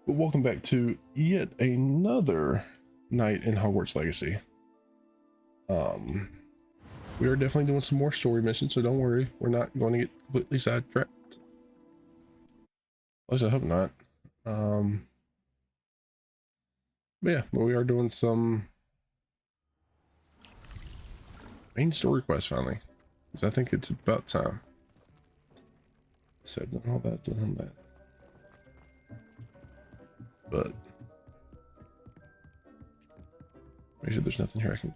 But welcome back to yet another night in Hogwarts Legacy. We are definitely doing some more story missions, so don't worry, we're not going to get completely sidetracked. At least I hope not. But we are doing some main story quests finally, because I think it's about time. So I've done all that, done that. But make sure there's nothing here I can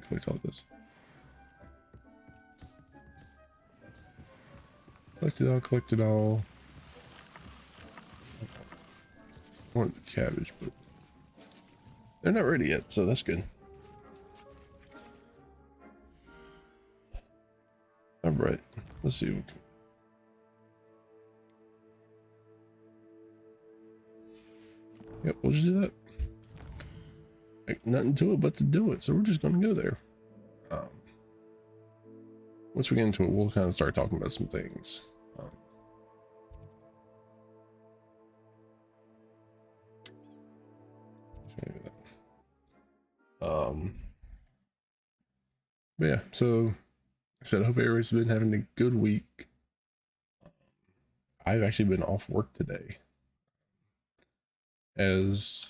collect all this. Collect it all. I want the cabbage, but they're not ready yet, so that's good. All right, let's see. Yep, we'll just do that. Like, nothing to it but to do it, so we're just gonna go there. Once we get into it, we'll kind of start talking about some things. But yeah, so I said I hope everybody's been having a good week. I've actually been off work today, as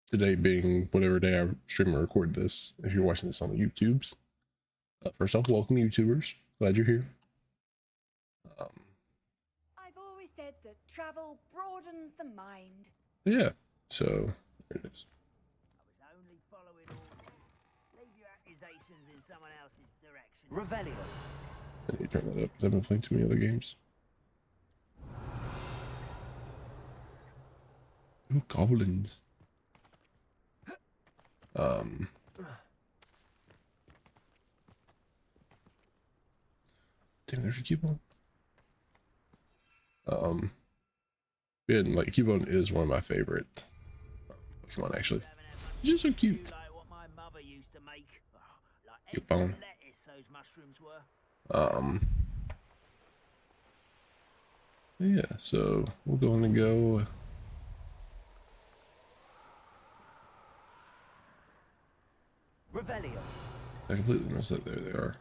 today being whatever day I stream or record this. If you're watching this on the YouTubes, first off, welcome YouTubers. Glad you're here. I've always said that travel broadens the mind. Yeah, so there it is. I was only following orders. Leave your accusations in someone else's direction. Revelio. I need to turn that up. I've been playing too many other games. Ooh, goblins. Damn, there's a coupon. And like coupon is one of my favorite Pokemon actually. It's just so cute. Like what my mother used to make. Like Coupon. lettuce those mushrooms were. Yeah, so we're going to go. Revelio. I completely missed that. There they are.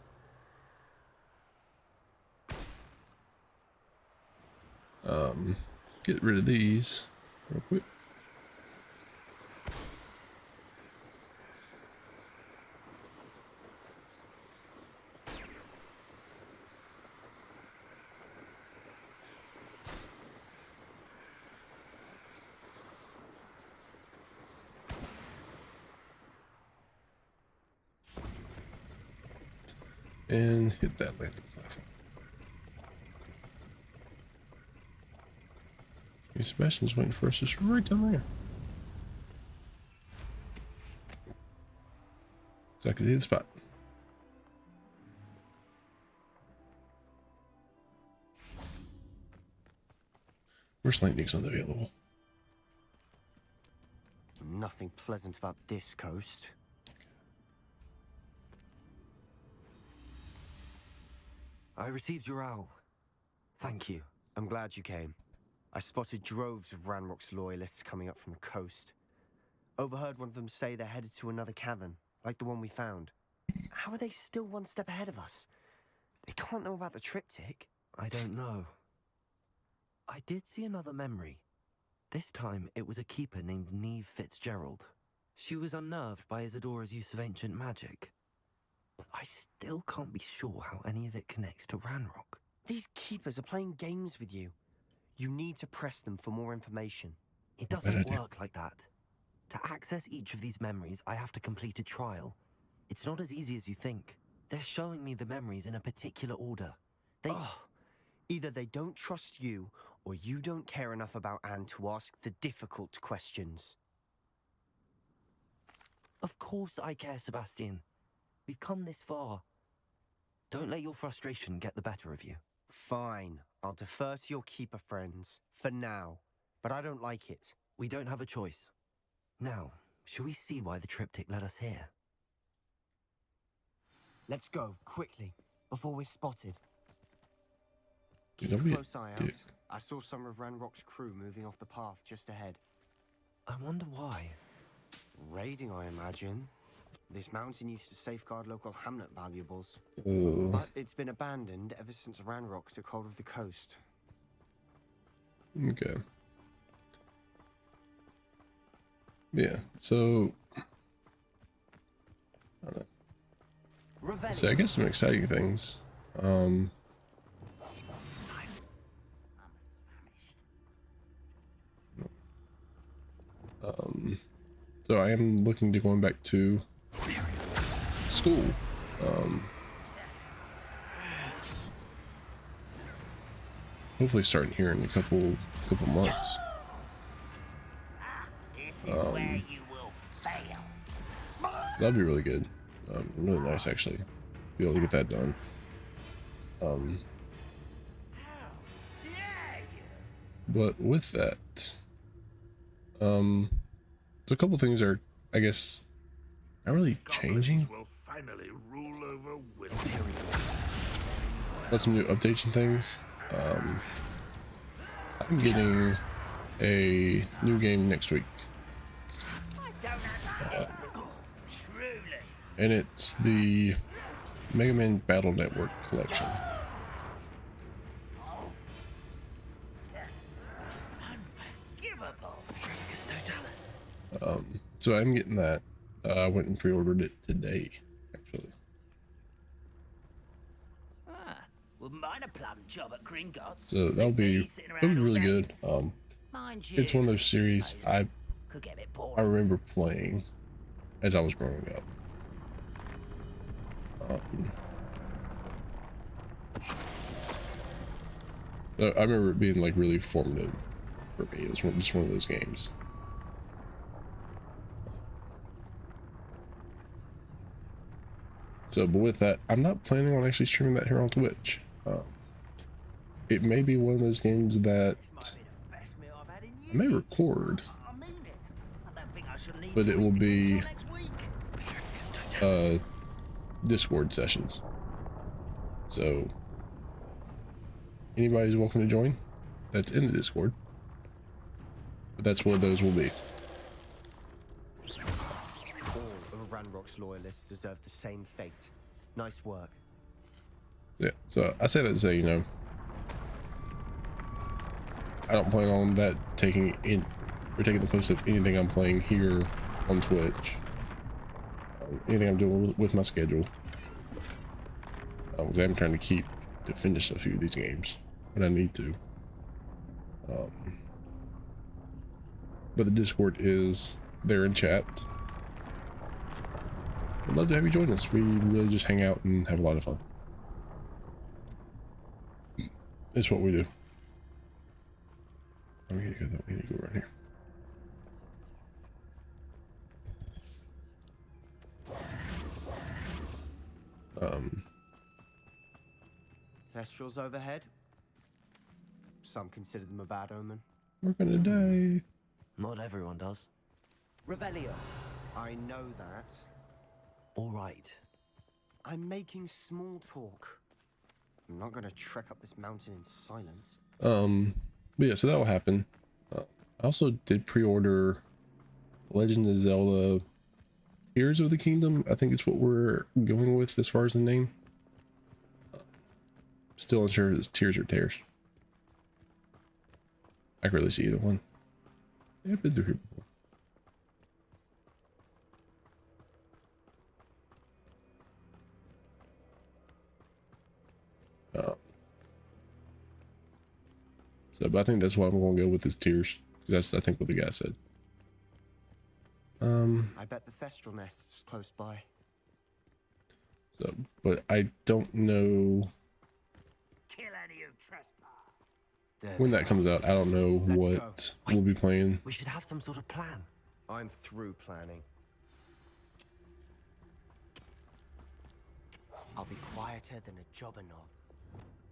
Get rid of these real quick. And hit that landing platform. Okay, Sebastian's waiting for us just right down there. Exactly the spot. Where's lightning's unavailable? Nothing pleasant about this coast. I received your owl. Thank you. I'm glad you came. I spotted droves of Ranrock's loyalists coming up from the coast. Overheard one of them say they're headed to another cavern, like the one we found. How are they still one step ahead of us? They can't know about the triptych. I don't know. I did see another memory. This time it was a keeper named Neve Fitzgerald. She was unnerved by Isadora's use of ancient magic. But I still can't be sure how any of it connects to Ranrock. These keepers are playing games with you. You need to press them for more information. It doesn't work like that. To access each of these memories, I have to complete a trial. It's not as easy as you think. They're showing me the memories in a particular order. Either they don't trust you, or you don't care enough about Anne to ask the difficult questions. Of course I care, Sebastian. We've come this far. Don't let your frustration get the better of you. Fine, I'll defer to your keeper friends, for now. But I don't like it. We don't have a choice. Now, shall we see why the triptych led us here? Let's go, quickly, before we're spotted. Dude, Keep don't a be a close eye out. dick. I saw some of Ranrock's crew moving off the path just ahead. I wonder why. Raiding, I imagine. This mountain used to safeguard local hamlet valuables, Ugh. but it's been abandoned ever since Ranrock took hold of the coast. Okay. Yeah, so I don't know. So I guess some exciting things. So I am looking to going back to school. Hopefully starting here in a couple months. This is where you will fail. That'd be really good. Really nice actually. Be able to get that done. But with that, so a couple things are, I guess, not really changing. Will finally rule over Wizardry. Got some new updates and things. I'm getting a new game next week, I don't understand. Truly. and it's the Mega Man Battle Network collection. Unforgivable. So I'm getting that. I went and pre-ordered it today, actually. Well, mine a plum job at Gringotts. So that'll be really good. Mind you, It's one of those series I could get a bit boring. remember playing as I was growing up. I remember it being like really formative for me. It was just one of those games. So, but with that, I'm not planning on actually streaming that here on Twitch. It may be one of those games that Might be the best meal I've had in I may years. record, I mean it. I don't think I should need but to it will eat be until next week. Discord sessions. So anybody's welcome to join that's in the Discord, but that's what those will be. All of Ranrock's loyalists deserve the same fate. Nice work. Yeah, so I say that to say, you know, I don't plan on that taking the place of anything I'm playing here on Twitch. Anything I'm doing with my schedule. Because I'm trying to finish a few of these games when I need to. But the Discord is there in chat. I'd love to have you join us. We really just hang out and have a lot of fun. It's what we do. We need to go around here. Thestrals overhead. Some consider them a bad omen. We're gonna die. Not everyone does. Revelio. I know that. All right. I'm making small talk. I'm not gonna trek up this mountain in silence. But yeah, so that will happen. I also did pre-order Legend of Zelda Tears of the Kingdom. I think it's what we're going with as far as the name. Still unsure if it's Tears or Tears. I can really see either one. Yeah, I've been through here before. So, but I think that's what I'm going to go with is Tears. Because that's, I think, what the guy said. I bet the Thestral nest's close by. So, but I don't know Kill any who trespass. There when they that are. comes out. I don't know Let's what go. we'll be playing. We should have some sort of plan. I'm through planning. I'll be quieter than a jobberknob.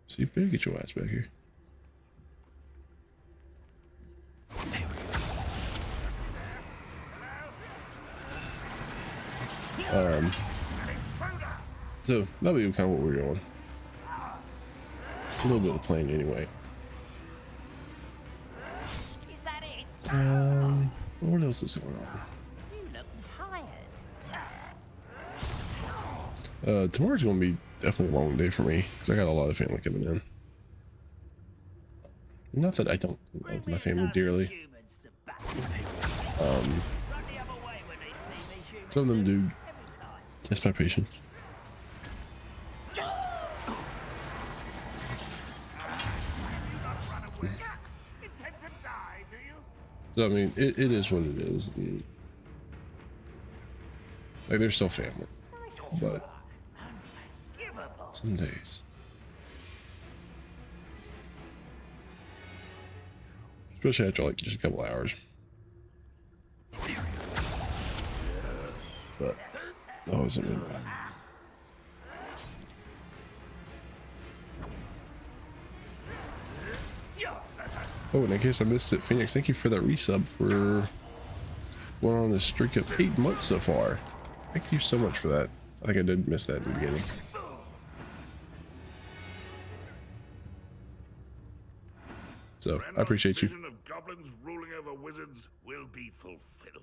So you better get your ass back here. So that'll be kind of what we're doing. A little bit of the plan anyway. Is that it? What else is going on? You look tired. Tomorrow's gonna be definitely a long day for me because I got a lot of family coming in. Not that I don't love my family dearly. Humans to battle. Um, Run the other way when they see me, humans. some of them do Every time. test my patience. Intend to die, do you? So I mean, it is what it is. And, like they're still family, but some days, especially after like just a couple hours. But that wasn't really bad. Oh, and in case I missed it, Phoenix, thank you for that resub for going on a streak of 8 months so far. Thank you so much for that. I think I did miss that in the beginning. So I appreciate you. Vision of goblins ruling over wizards will be fulfilled.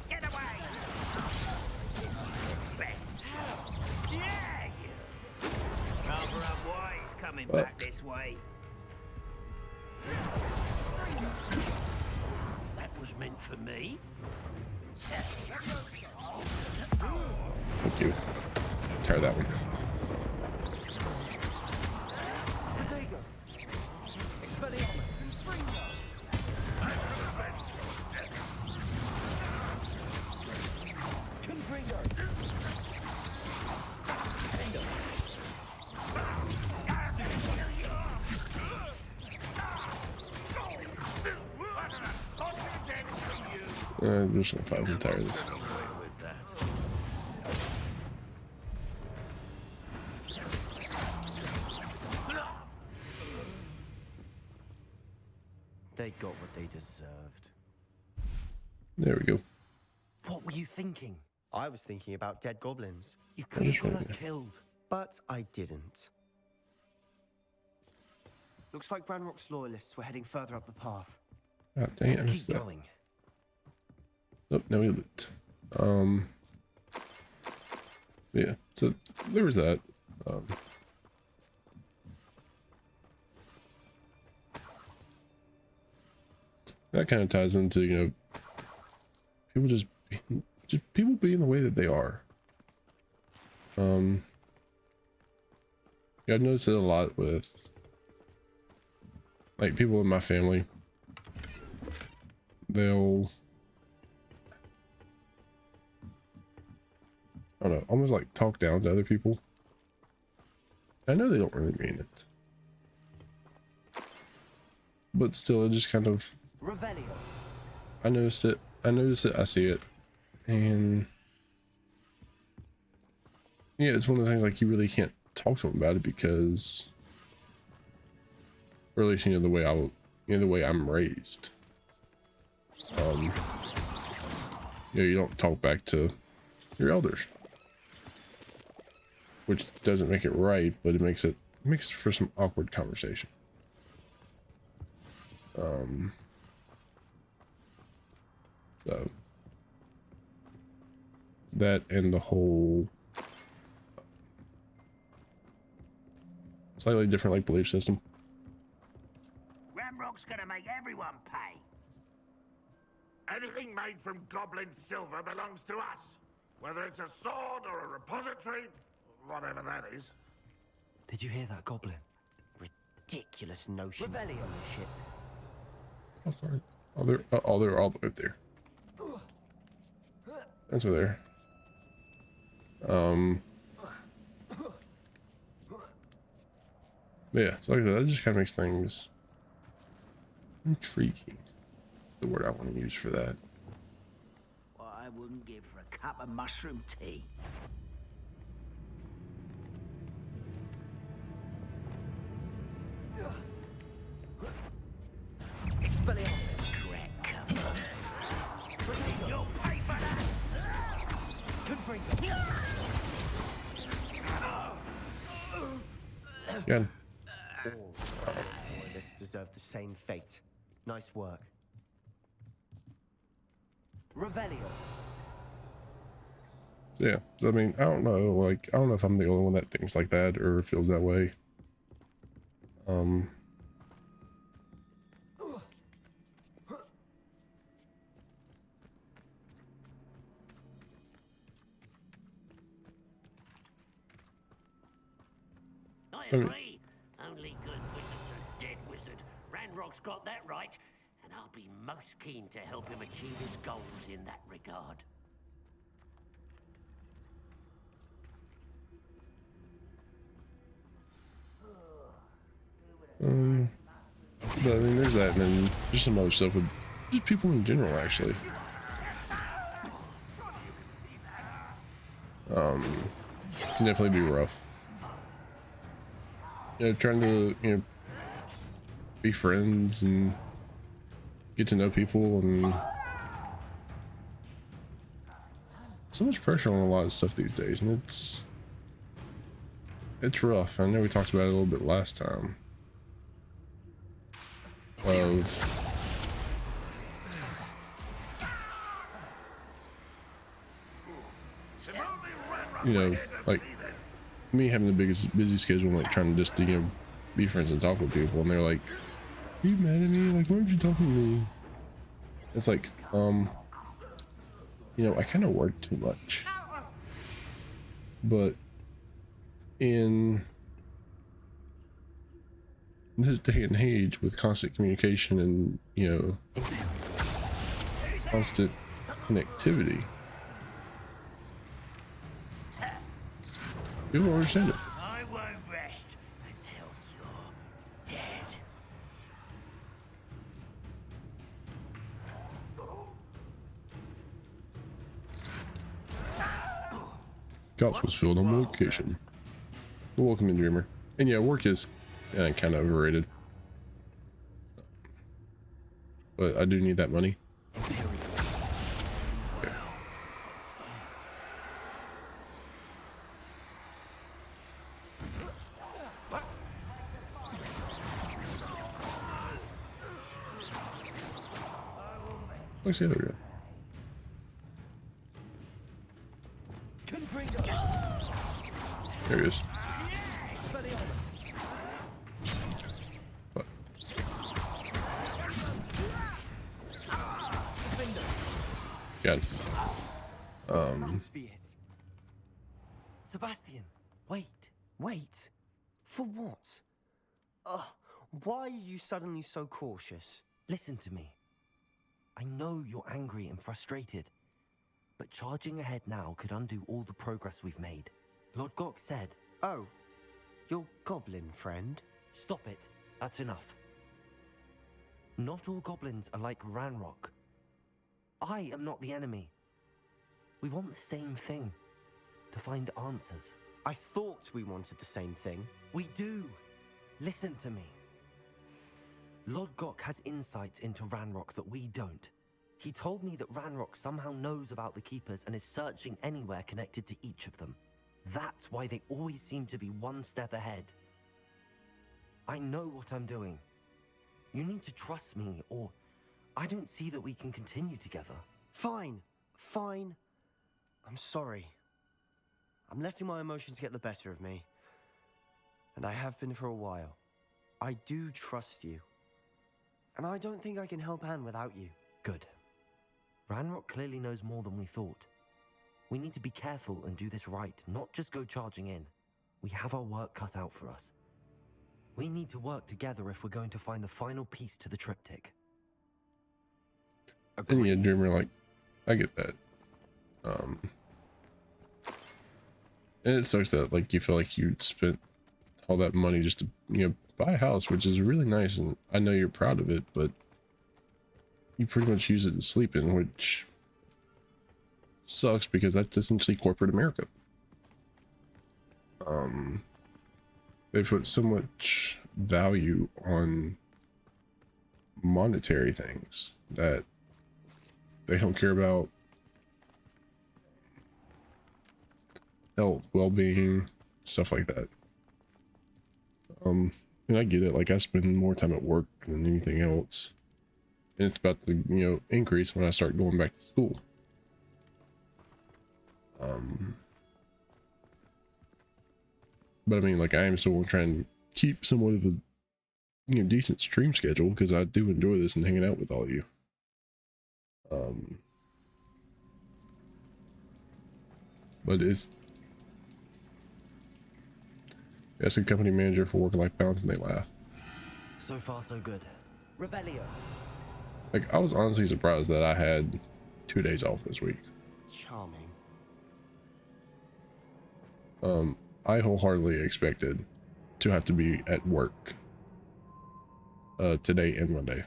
Get away! Yeah, you. Rather unwise coming back this way. That was meant for me. Thank you. Try that one. I'm just gonna fight. I'm tired of this. They got what they deserved. There we go. What were you thinking? I was thinking about dead goblins, You could have just got right us there. killed. but I didn't. Looks like Ranrock's loyalists were heading further up the path. God dang it, I Let's missed keep that. going. Oh, now we loot. Yeah, so there was that. That kind of ties into, you know, people just people being the way that they are. Yeah, I've noticed it a lot with like people in my family. They'll, I don't know, almost like talk down to other people. I know they don't really mean it, but still, it just kind of, Revelio. I noticed it. I see it, and yeah, it's one of those things like you really can't talk to them about it because, or at least, you know, the way the way I'm raised. You know, you don't talk back to your elders, which doesn't make it right, but it makes for some awkward conversation. So that and the whole slightly different like belief system. Ramrock's gonna make everyone pay. Anything made from goblin silver belongs to us. Whether it's a sword or a repository, whatever that is. Did you hear that, Goblin? Ridiculous notions of Revelio. ownership. How far? Oh, they're all the way up there. That's where they're. Yeah, so like I said, that just kind of makes things intriguing. That's the word I want to use for that. What I wouldn't give for a cup of mushroom tea. Yeah. All loyalists deserve the same fate. Nice work. Revelio. Yeah. So, I mean, I don't know. Like, I don't know if I'm the only one that thinks like that or feels that way. I mean- agree. Only good wizards are dead wizard. Ranrock's got that right, and I'll be most keen to help him achieve his goals in that regard. But I mean, there's that, and then there's some other stuff with just people in general, actually. Can definitely be rough. You know, trying to, you know, be friends and get to know people, and so much pressure on a lot of stuff these days, and it's rough. I know we talked about it a little bit last time. You know, like me having the biggest busy schedule, like trying to just, you know, be friends and talk with people, and they're like, "Are you mad at me? Like, why aren't you talking to me?" It's like, you know, I kind of work too much, but in this day and age with constant communication and, you know, constant connectivity, people understand it. I won't rest until you're dead. Cops was filled on location. Welcome in, Dreamer. And yeah, work is kind of overrated, but I do need that money. Okay. What's the other guy? There he is. What? God. Must be it. Sebastian, wait. Wait. For what? Why are you suddenly so cautious? Listen to me. I know you're angry and frustrated, but charging ahead now could undo all the progress we've made. Lord Gok said... Oh, your goblin friend? Stop it. That's enough. Not all goblins are like Ranrock. I am not the enemy. We want the same thing. To find answers. I thought we wanted the same thing. We do. Listen to me. Lord Gok has insights into Ranrock that we don't. He told me that Ranrock somehow knows about the Keepers and is searching anywhere connected to each of them. That's why they always seem to be one step ahead. I know what I'm doing. You need to trust me, or I don't see that we can continue together. Fine. Fine. I'm sorry. I'm letting my emotions get the better of me. And I have been for a while. I do trust you. And I don't think I can help Anne without you. Good. Ranrock clearly knows more than we thought. We need to be careful and do this right, not just go charging in. We have our work cut out for us. We need to work together if we're going to find the final piece to the triptych. And yeah, Dreamer, like, I get that. And it sucks that, like, you feel like you spent all that money just to, you know, buy a house, which is really nice, and I know you're proud of it, but you pretty much use it to sleep in, which sucks because that's essentially corporate America. They put so much value on monetary things that they don't care about health, well-being, stuff like that. And I get it. Like I spend more time at work than anything else, and it's about to, increase when I start going back to school. But I mean, like I am still trying to keep somewhat of a, decent stream schedule because I do enjoy this and hanging out with all of you. But it's ask a company manager for work-life balance and they laugh. So far, so good. Revelio. Like I was honestly surprised that I had 2 days off this week. Charming. I wholeheartedly expected to have to be at work today and Monday.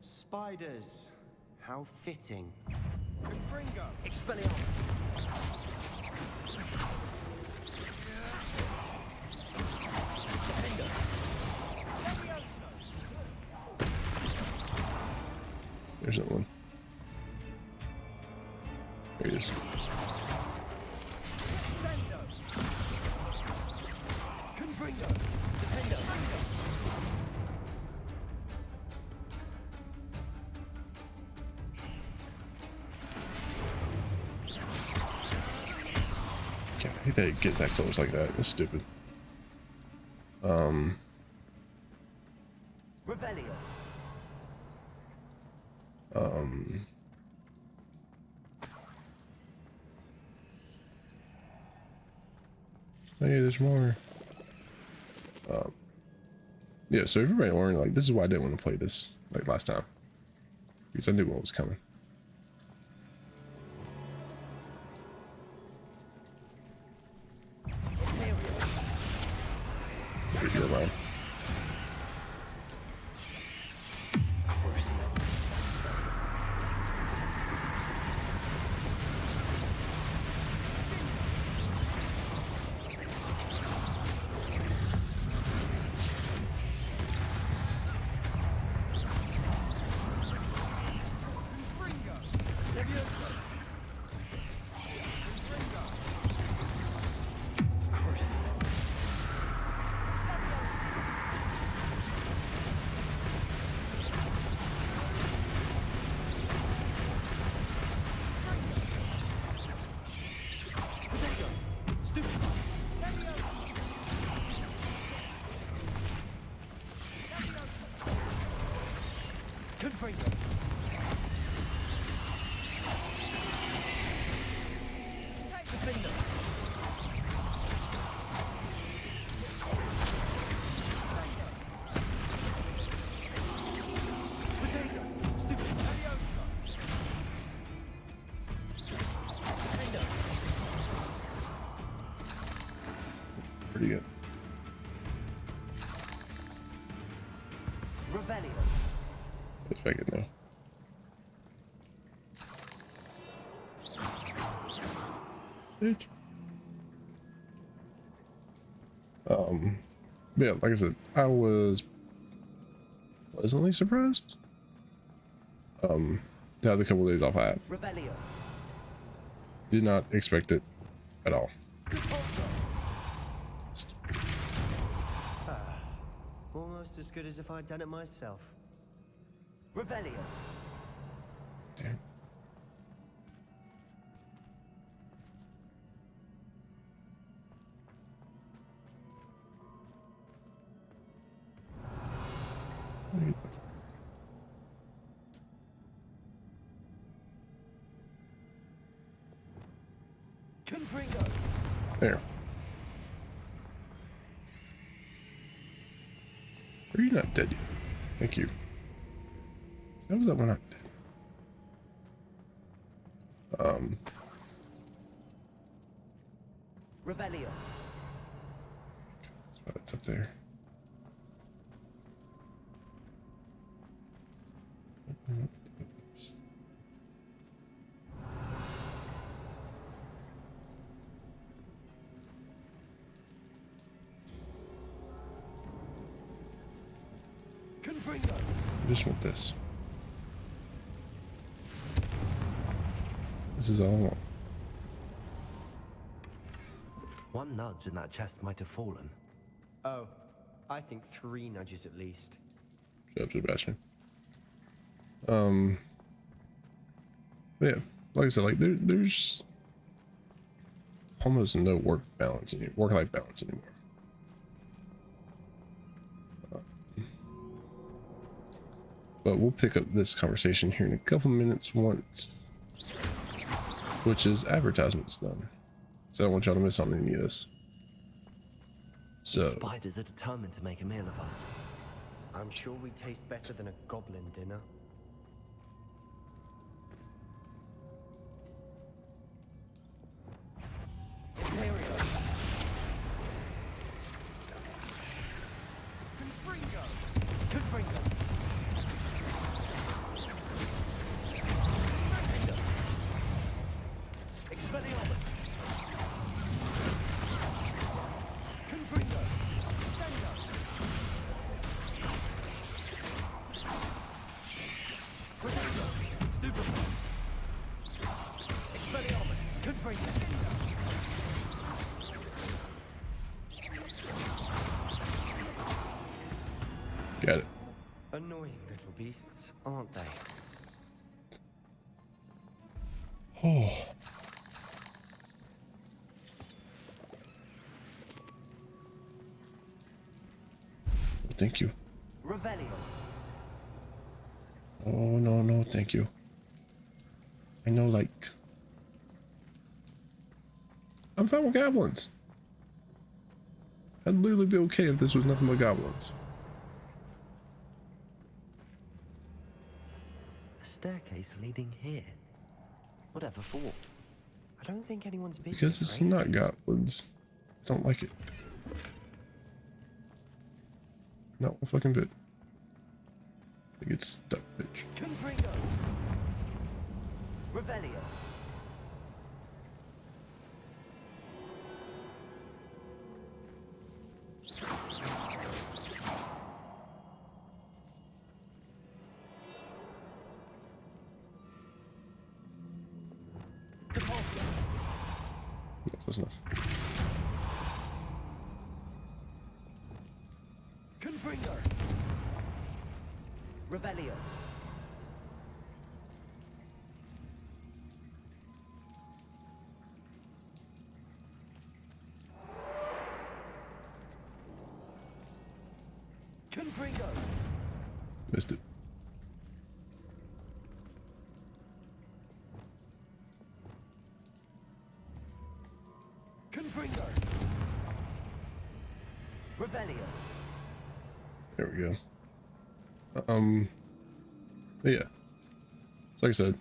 Spiders. How fitting. Confringo. Expelliarmus. There's that one. There he is. Confringo. Defendo. I hate that it gets that close like that. It's stupid. Revelio. Hey, there's more. Yeah, so everybody learned, like, this is why I didn't want to play this, like, last time. Because I knew what was coming. If you're mine. Pretty good. Revelio. Let's back in though. Bitch. Yeah, like I said, I was pleasantly surprised. To have the couple of days off I had. Revelio. Did not expect it at all. Almost as good as if I'd done it myself. Revelio. Damn. What are you looking for? Confringo. There. Are you not dead yet? Thank you. How was that one not dead? Revelio. That's why it's up there. Confringo. I just want this. This is all I want. One nudge and that chest might have fallen. Oh, I think 3 nudges at least. Shut up, Sebastian. Yeah, like I said, like there's almost no work-life balance anymore. But we'll pick up this conversation here in a couple minutes once Twitch's advertisement's done. So I don't want y'all to miss on any of this. So Spiders are determined to make a meal of us. I'm sure we taste better than a goblin dinner. got it. Annoying little beasts, aren't they? Oh. Thank you. Revelio. Oh, no, thank you. I know, like, I'm fine with goblins. I'd literally be okay if this was nothing but goblins. A staircase leading here. Whatever for? I don't think anyone's been Because here, it's right? not goblins. Don't like it. Not one fucking bit. I get stuck, bitch. Confringo. Revelio. Yes, that's enough. Confringo. Revelio. Confringo. Missed it. Confringo. Revelio. There we go. Yeah. So like I said,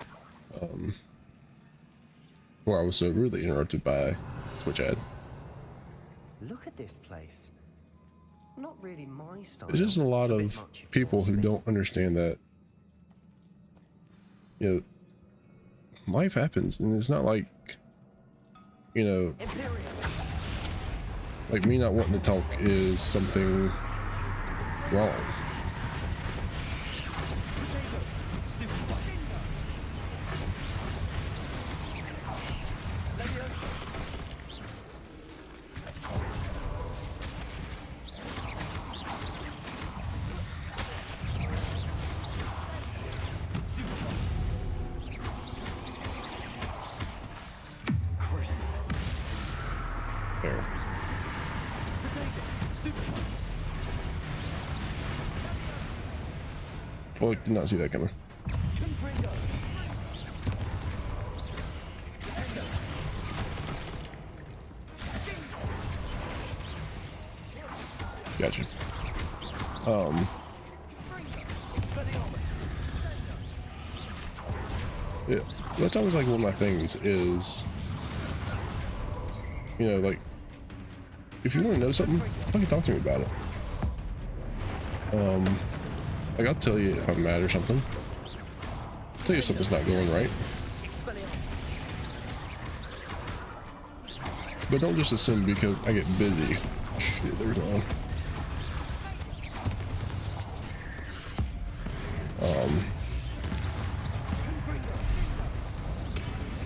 well, I was so really interrupted by Twitch ad. Look at this place. Not really my style. There's just a lot bit of much if you people ask who me. don't understand that, you know, life happens, and it's not like, you know, Imperial. like me not wanting to talk is something wrong. There. Well, did not see that coming. Gotcha. Yeah, that's always like one of my things is, you know, like, if you want to know something, fucking talk to me about it. Like, I'll tell you if I'm mad or something. I'll tell you if something's not going right. But don't just assume because I get busy. Shit, there's one.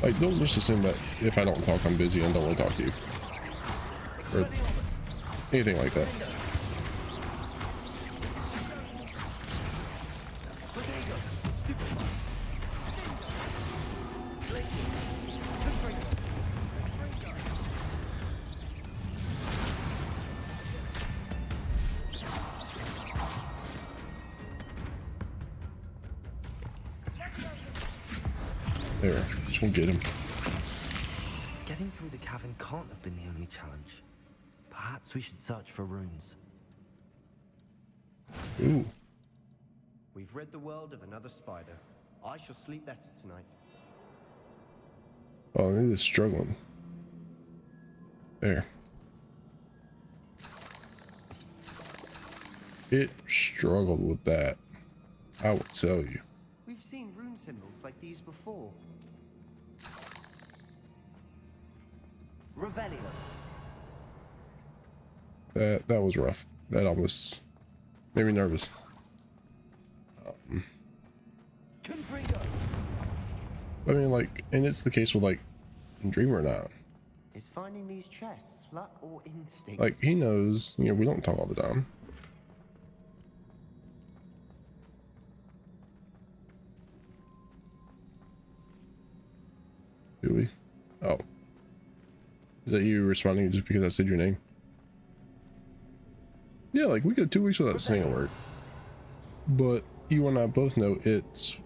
Like, don't just assume that if I don't talk, I'm busy and don't want to talk to you. or anything like that. There, just gonna get him. Getting through the cavern can't have been the only challenge. Perhaps we should search for runes. Ooh, We've rid the world of another spider. I shall sleep better tonight. oh, it is struggling. There. It struggled with that. I will tell you. We've seen rune symbols like these before. Revelio. That was rough. That almost made me nervous. Confringo. I mean, like, and it's the case with like Dream or not. Is finding these chests luck or instinct? Like, he knows, you know, we don't talk all the time. Do we? Oh. Is that you responding just because I said your name? Yeah, like, we go 2 weeks without saying a word. But you and I both know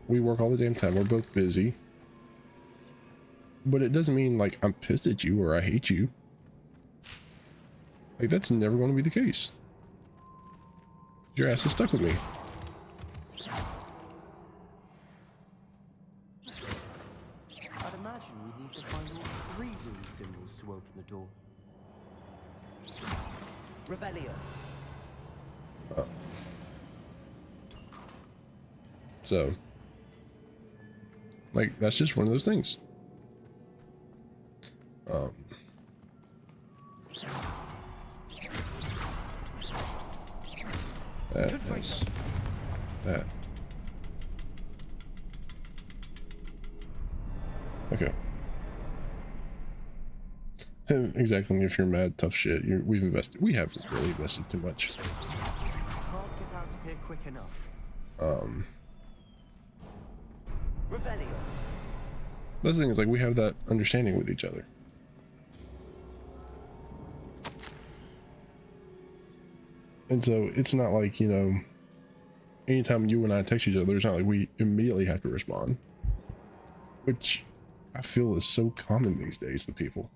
we work all the damn time. We're both busy. But it doesn't mean, like, I'm pissed at you or I hate you. Like, that's never going to be the case. Your ass is stuck with me. I'd imagine we need to find all 3 rune symbols to open the door. Revelio. So, like, that's just one of those things. That's that. Okay. And exactly, if you're mad, tough shit, we have really invested too much. Can't get out of here quick enough. Revelio. That's the thing is, like, we have that understanding with each other. And so it's not like, you know, anytime you and I text each other, it's not like we immediately have to respond, which I feel is so common these days with people.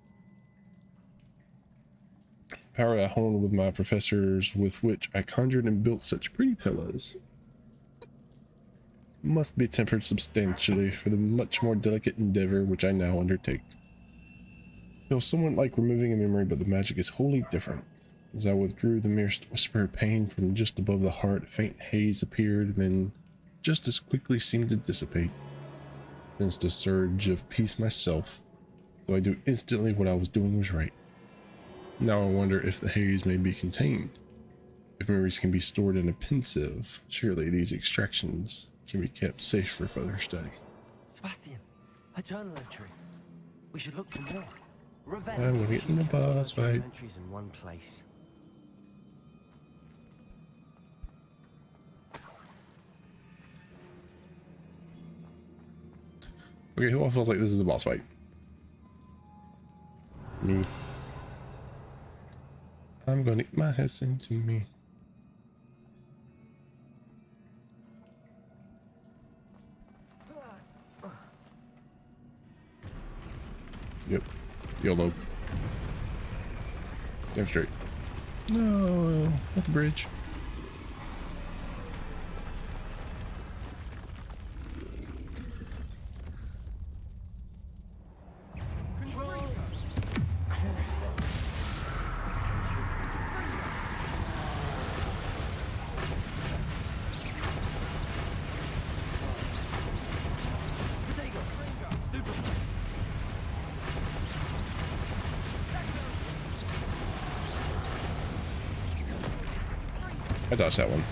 Power I honed with my professors, with which I conjured and built such pretty pillows, must be tempered substantially for the much more delicate endeavor which I now undertake. Though somewhat like removing a memory, but the magic is wholly different. As I withdrew the merest whisper of pain from just above the heart, a faint haze appeared, and then just as quickly seemed to dissipate. Sensed a surge of peace myself, so I knew instantly what I was doing was right. Now I wonder if the haze may be contained. If memories can be stored in a pensieve, surely these extractions can be kept safe for further study. Sebastian, a journal entry. We should look for more. Revelio. I'm gonna get in the boss fight. Entries in one place. Okay, who all feels like this is a boss fight? Me. I'm gonna eat my head into me. Yep. YOLO. Damn straight. No, not the bridge. I dodged that one.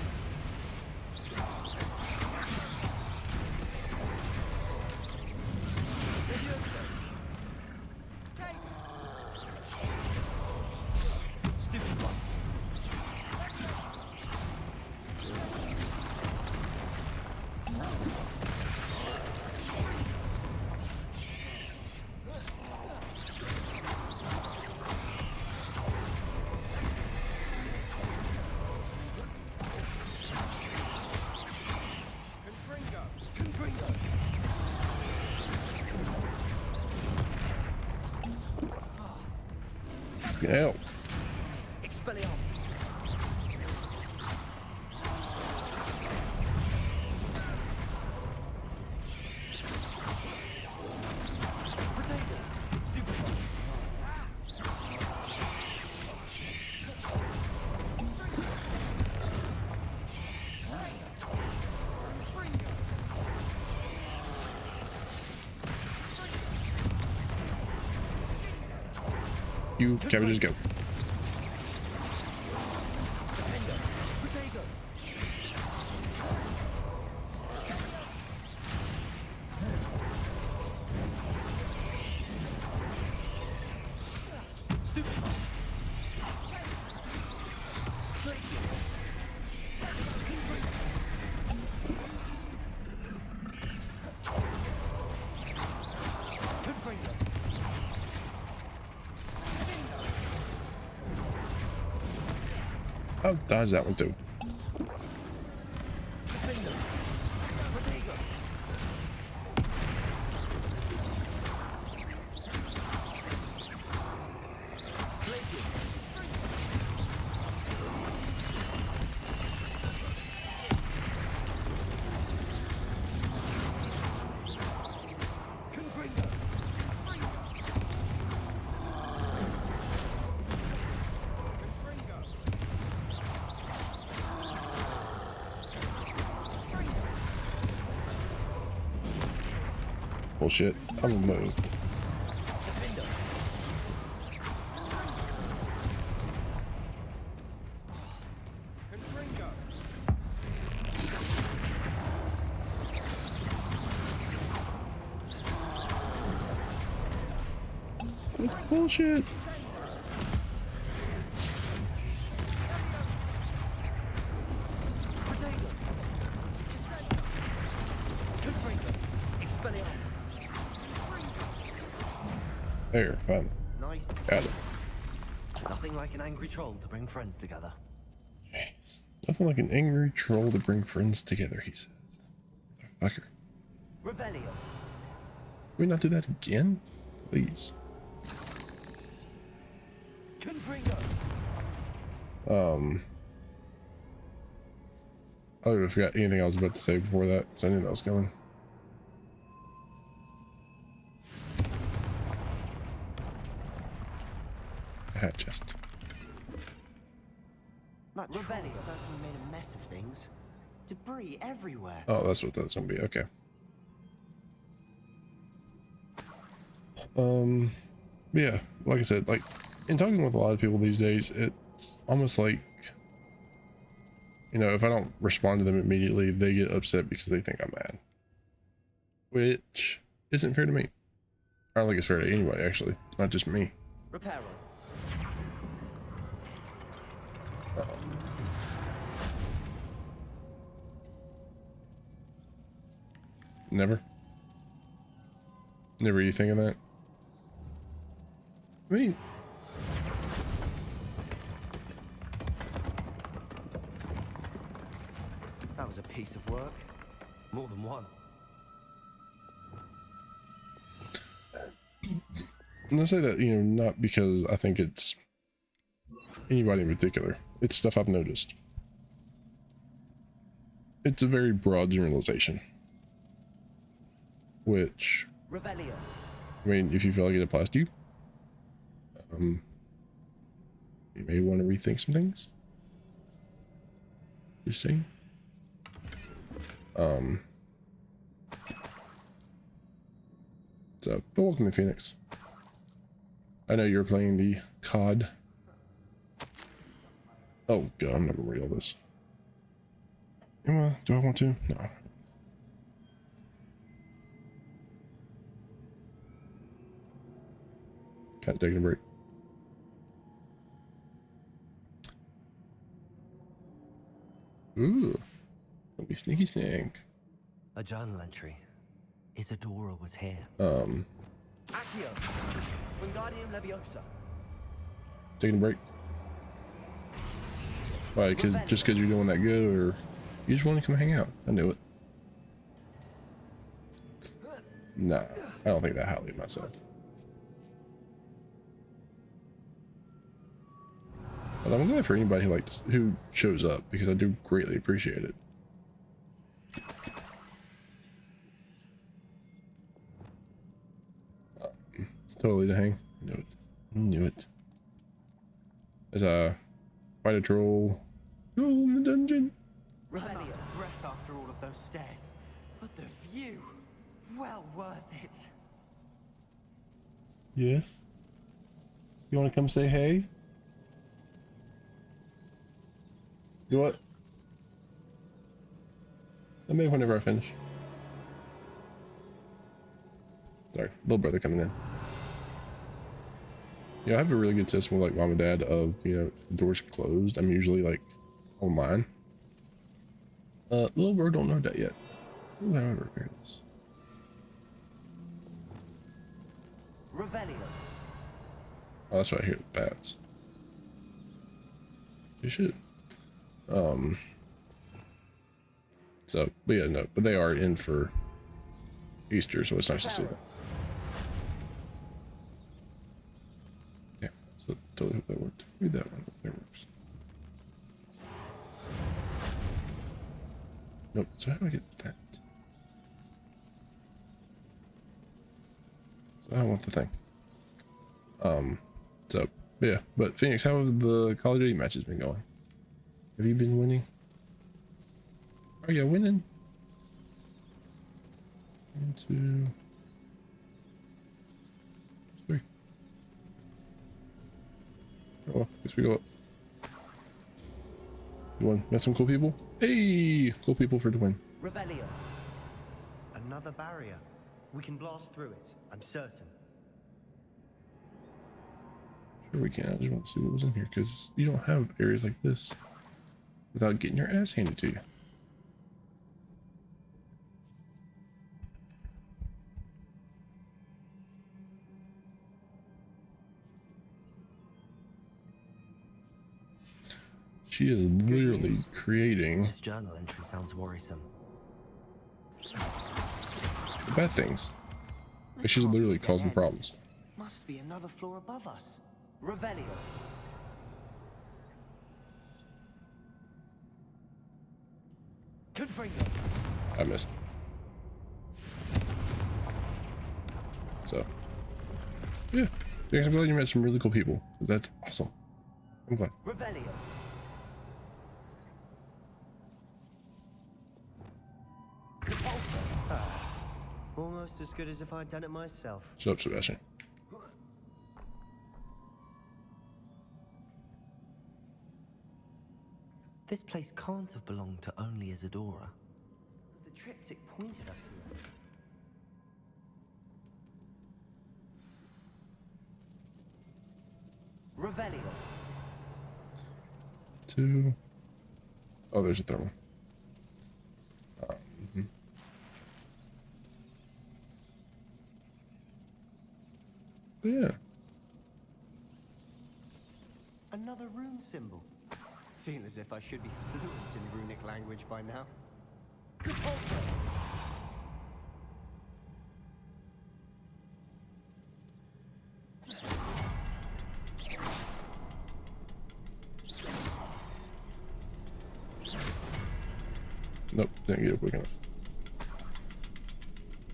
Hell. Expelliarmus. You cabbages go. I'll dodge that one too. Bullshit. I'm moved. That's bullshit. There, finally. Nice. Got it. Nothing like an angry troll to bring friends together. Jeez. Nothing like an angry troll to bring friends together, he says. Fucker. Revelio. Can we not do that again? Please. Confringo. I forgot anything I was about to say before that, so I knew that was coming. Hat chest. That troll certainly made a mess of things. Debris everywhere. Oh, that's what that's gonna be. Okay. Yeah, like I said, like in talking with a lot of people these days, it's almost like, you know, if I don't respond to them immediately, they get upset because they think I'm mad, which isn't fair to me. I don't think it's fair to anybody, actually, not just me. Reparo. Never you think of that? I mean, That was a piece of work. More than one. and I say that, you know, not because I think it's anybody in particular. It's stuff I've noticed. It's a very broad generalization, which, Revelio. I mean, if you feel like it applies to you, you may want to rethink some things. Just saying. So, but welcome to Phoenix. I know you're playing the COD. Oh god, I'm not gonna read all this. Do I want to? No. Kind of taking a break. Ooh. Don't be sneaky snag. A journal entry. Isadora was here. Accio. Wingardium Leviosa. Taking a break. Why? Because just because you're doing that good, or you just want to come hang out? I knew it. Nah, I don't think that highly of myself. But I'm glad for anybody who shows up, because I do greatly appreciate it. Totally to hang. Knew it. Knew it. There's a quite a troll. Troll in the dungeon. Ran out of breath after all of those stairs. But the view, well worth it. Yes. You want to come say hey? You what? Let me whenever I finish. Sorry, little brother coming in. Yeah, I have a really good system with like mom and dad of, you know, the doors closed. I'm usually like online. Little bro don't know that yet. Ooh, how do I repair this? Revelio. Oh, that's right, I hear the bats. You should. So, but yeah, no, but they are in for Easter, so it's nice to see them. Yeah, so totally hope that worked. Read that one. That works. Nope. So how do I get that? So I want the thing. So yeah, but Phoenix, how have the Call of Duty matches been going? Have you been winning? Are you winning? 1, 2, 3. Oh, well, guess we go up. You want met some cool people? Hey, cool people for the win. Revelio. Another barrier. We can blast through it, I'm certain. Sure we can. I just want to see what was in here, because you don't have areas like this without getting your ass handed to you. She is literally creating This journal entry sounds worrisome. bad things. Like she's literally causing problems. Must be another floor above us. Revelio. Confringo. I missed. So, yeah. Thanks, I'm glad you met some really cool people. That's awesome. I'm glad. Revelio. Almost as good as if I'd done it myself. Shut up, Sebastian. This place can't have belonged to only Isadora. The triptych pointed us here. Revelio. 2. Oh, there's a third one. But yeah. Another rune symbol. Feel as if I should be fluent in runic language by now. Nope, didn't get it quick enough.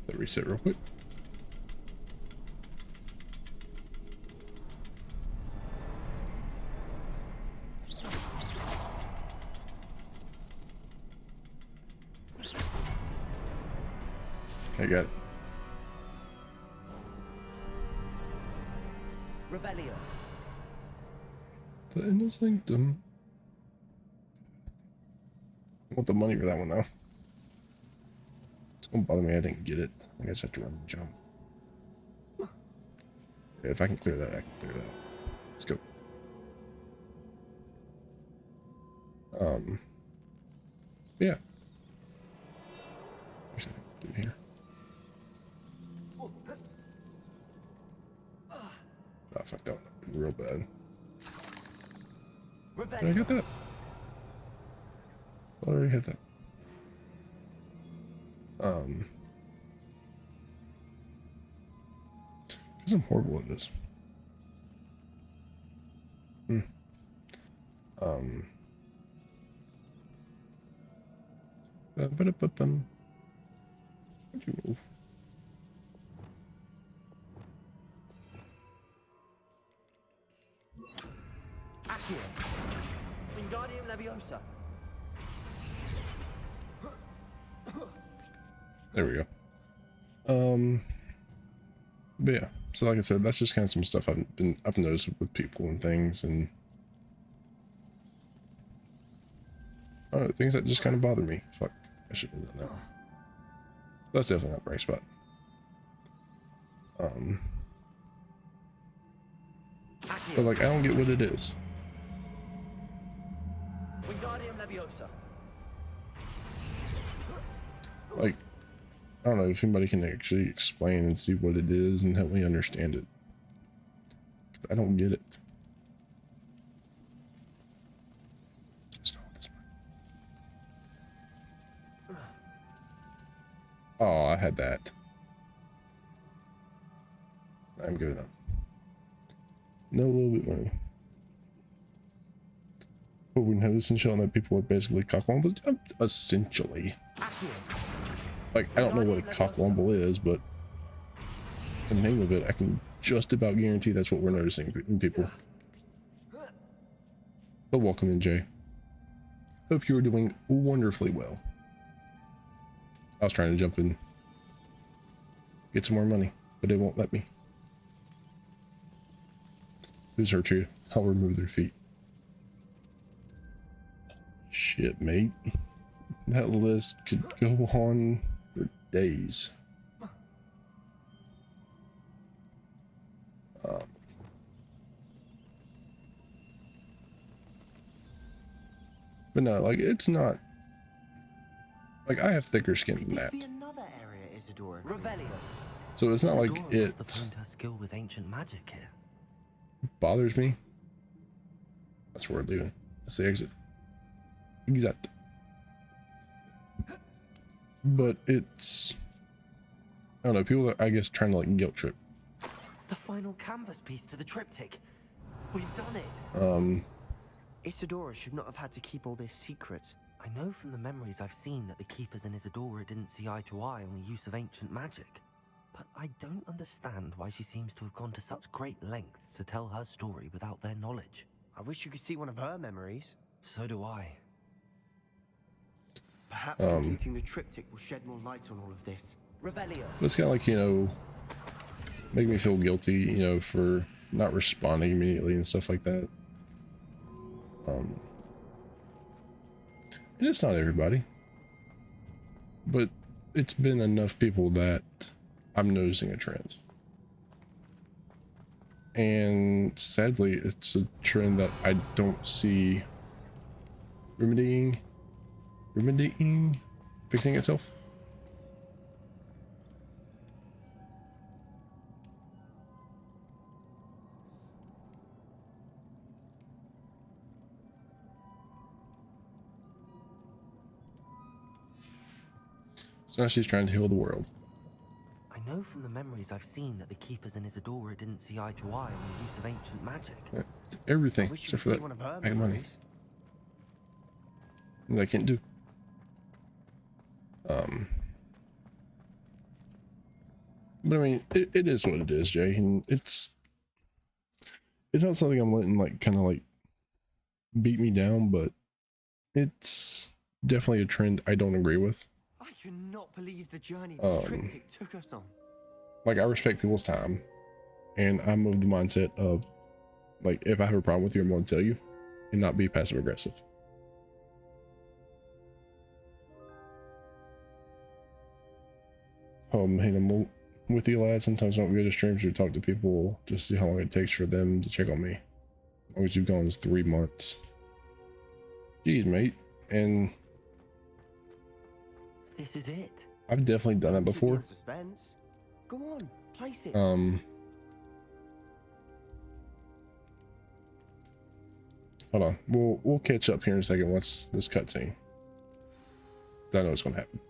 Let reset real quick. I got it. Revelio. The Inner Sanctum. I want the money for that one though. It's gonna bother me I didn't get it. I guess I have to run and jump. Yeah, if I can clear that, I can clear that. Let's go. Yeah. What's that do here? Oh, fuck that one up real bad. Did I get that? I already hit that. Because I'm horrible at this. Um. Ba-da-ba-bum. Where'd you move? Accio. Wingardium Leviosa. There we go. But yeah, so like I said, that's just kind of some stuff I've noticed with people and things, and I don't know, things that just kind of bother me. Fuck, I shouldn't have done that. That's definitely not the right spot. But like, I don't get what it is. Wingardium Leviosa. Like, I don't know if anybody can actually explain and see what it is and help me understand it. 'Cause I don't get it. That's not what this might- Oh, I had that. I'm giving up. No little bit money. But we're noticing, showing that people are basically cockwombles. Essentially. Like, I don't know what a cockwomble is, but the name of it, I can just about guarantee that's what we're noticing in people. But welcome in, Jay. Hope you are doing wonderfully well. I was trying to jump in, get some more money, but it won't let me. Who's hurt you? I'll remove their feet. Shit, mate. That list could go on for days. But no, like, it's not... Like, I have thicker skin than that. Be another area Isadora. Revelio. So it's not like Isadora it must have honed her skill with ancient magic here. bothers me. That's where we're leaving. That's the exit. Exit. But it's... I don't know, people are, I guess, trying to, like, guilt trip. The final canvas piece to the triptych. We've done it. Isadora should not have had to keep all this secret. I know from the memories I've seen that the keepers in Isadora didn't see eye to eye on the use of ancient magic. But I don't understand why she seems to have gone to such great lengths to tell her story without their knowledge. I wish you could see one of her memories. So do I. Perhaps completing the triptych will shed more light on all of this. Revelio. It's kind of like, you know, make me feel guilty, you know, for not responding immediately and stuff like that. And it's not everybody, but it's been enough people that I'm noticing a trend. And sadly, it's a trend that I don't see remedying, fixing itself. So now she's trying to heal the world. I know from the memories I've seen that the keepers in Isadora didn't see eye to eye on the use of ancient magic. It's everything I wish you except could for see one of her that bag of money memories. that I can't do. But I mean, it is what it is, Jay, and it's not something I'm letting like kind of like beat me down, but it's definitely a trend I don't agree with. I cannot believe the journey this triptych took us on. Like, I respect people's time, and I'm of the mindset of, like, if I have a problem with you, I'm going to tell you and not be passive aggressive. Hey, I'm with you, lad. Sometimes I don't go to streams or talk to people just to see how long it takes for them to check on me. As long as you've gone is 3 months. Jeez, mate. And This is it. I've definitely done that Keep me in before. suspense. Go on, place it. Hold on. We'll catch up here in a second once this cutscene. I know what's gonna happen.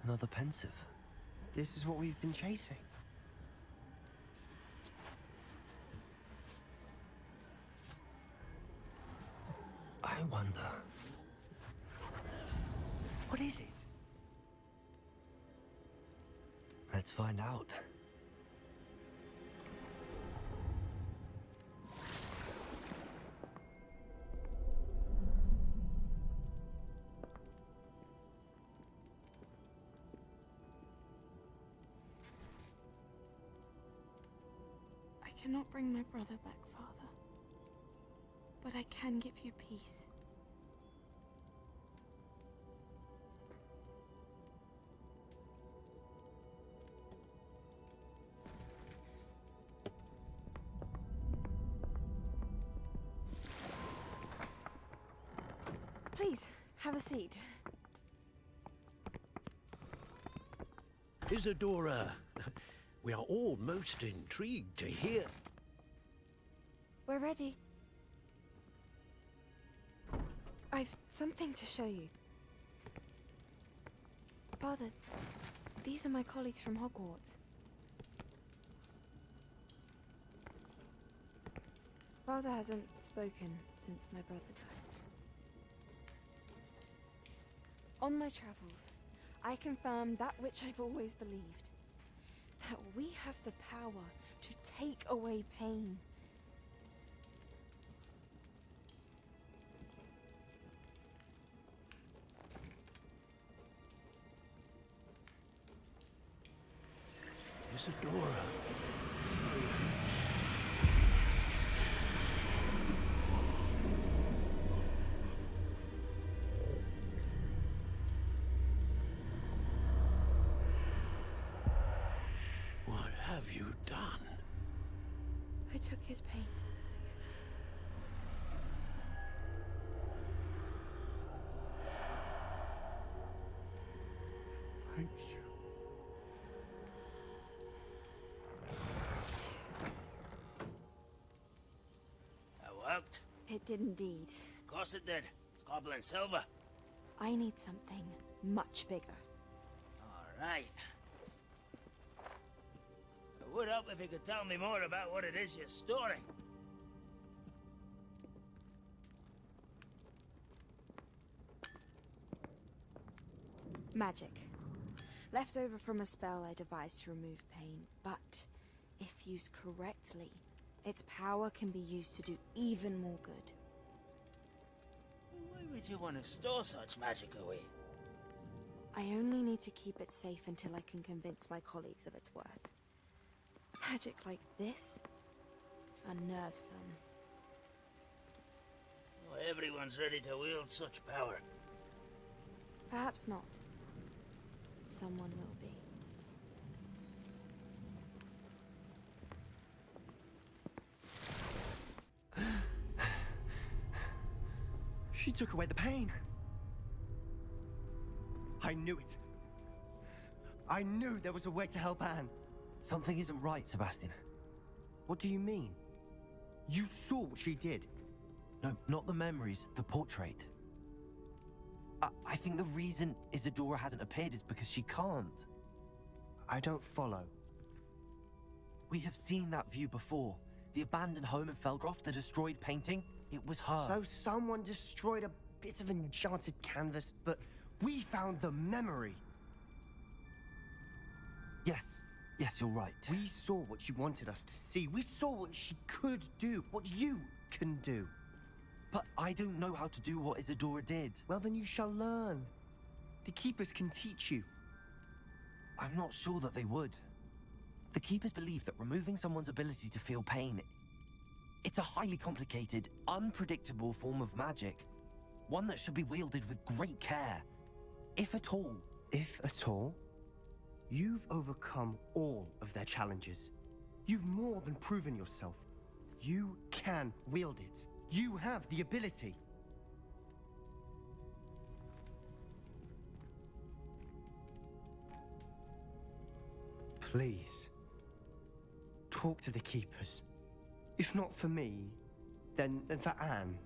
Another pensive. This is what we've been chasing. I wonder. What is it? Let's find out. I cannot bring my brother back, Father. But I can give you peace. Please, have a seat. Isadora, we are all most intrigued to hear. We're ready. I've something to show you. Father, these are my colleagues from Hogwarts. Father hasn't spoken since my brother died. On my travels, I confirmed that which I've always believed. That we have the power to take away pain. Isadora. What have you done? I took his pain. Thank you. That worked. It did indeed. Of course it did. It's goblin silver. I need something much bigger. All right. It would help if you could tell me more about what it is you're storing. Magic. Left over from a spell I devised to remove pain, but if used correctly, its power can be used to do even more good. Why would you want to store such magic away? I only need to keep it safe until I can convince my colleagues of its worth. Magic like this unnerves them. Not everyone's ready to wield such power. Perhaps not. Someone will be. She took away the pain. I knew it. I knew there was a way to help Anne. Something isn't right, Sebastian. What do you mean? You saw what she did. No, not the memories, the portrait. I think the reason Isadora hasn't appeared is because she can't. I don't follow. We have seen that view before. The abandoned home in Felgroth, the destroyed painting, it was her. So someone destroyed a bit of enchanted canvas, but we found the memory. Yes, you're right. We saw what she wanted us to see. We saw what she could do, what you can do. But I don't know how to do what Isadora did. Well, then you shall learn. The Keepers can teach you. I'm not sure that they would. The Keepers believe that removing someone's ability to feel pain, it's a highly complicated, unpredictable form of magic. One that should be wielded with great care. If at all. If at all? You've overcome all of their challenges. You've more than proven yourself. You can wield it. You have the ability. Please, talk to the Keepers. If not for me, then for Anne.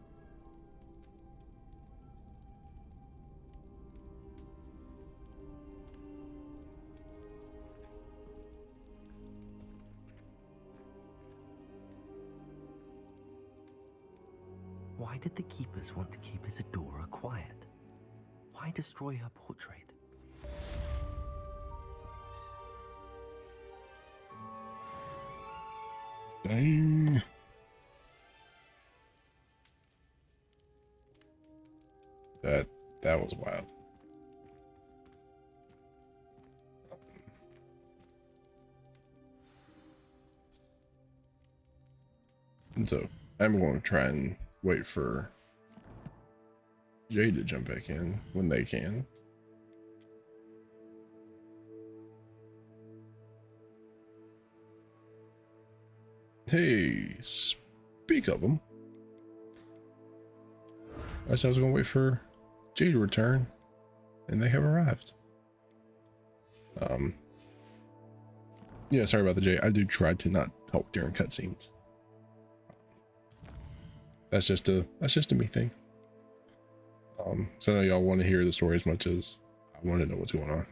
Why did the keepers want to keep Isadora quiet? Why destroy her portrait? Dang. That was wild. And so I'm going to try and wait for Jay to jump back in when they can. Hey, speak of them. I said I was going to wait for Jay to return, and they have arrived. Yeah, sorry about the Jay. I do try to not talk during cutscenes. That's just a me thing. So I know y'all want to hear the story as much as I want to know what's going on.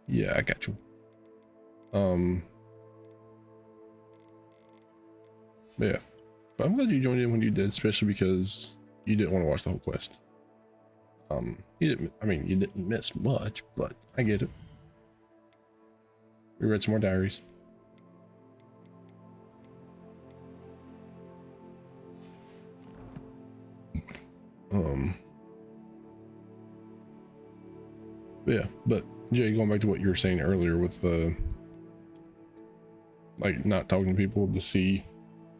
Yeah, I got you. Yeah, but I'm glad you joined in when you did, especially because you didn't want to watch the whole quest. You didn't miss much, but I get it. We read some more diaries. Yeah, but Jay, going back to what you were saying earlier with the like not talking to people to see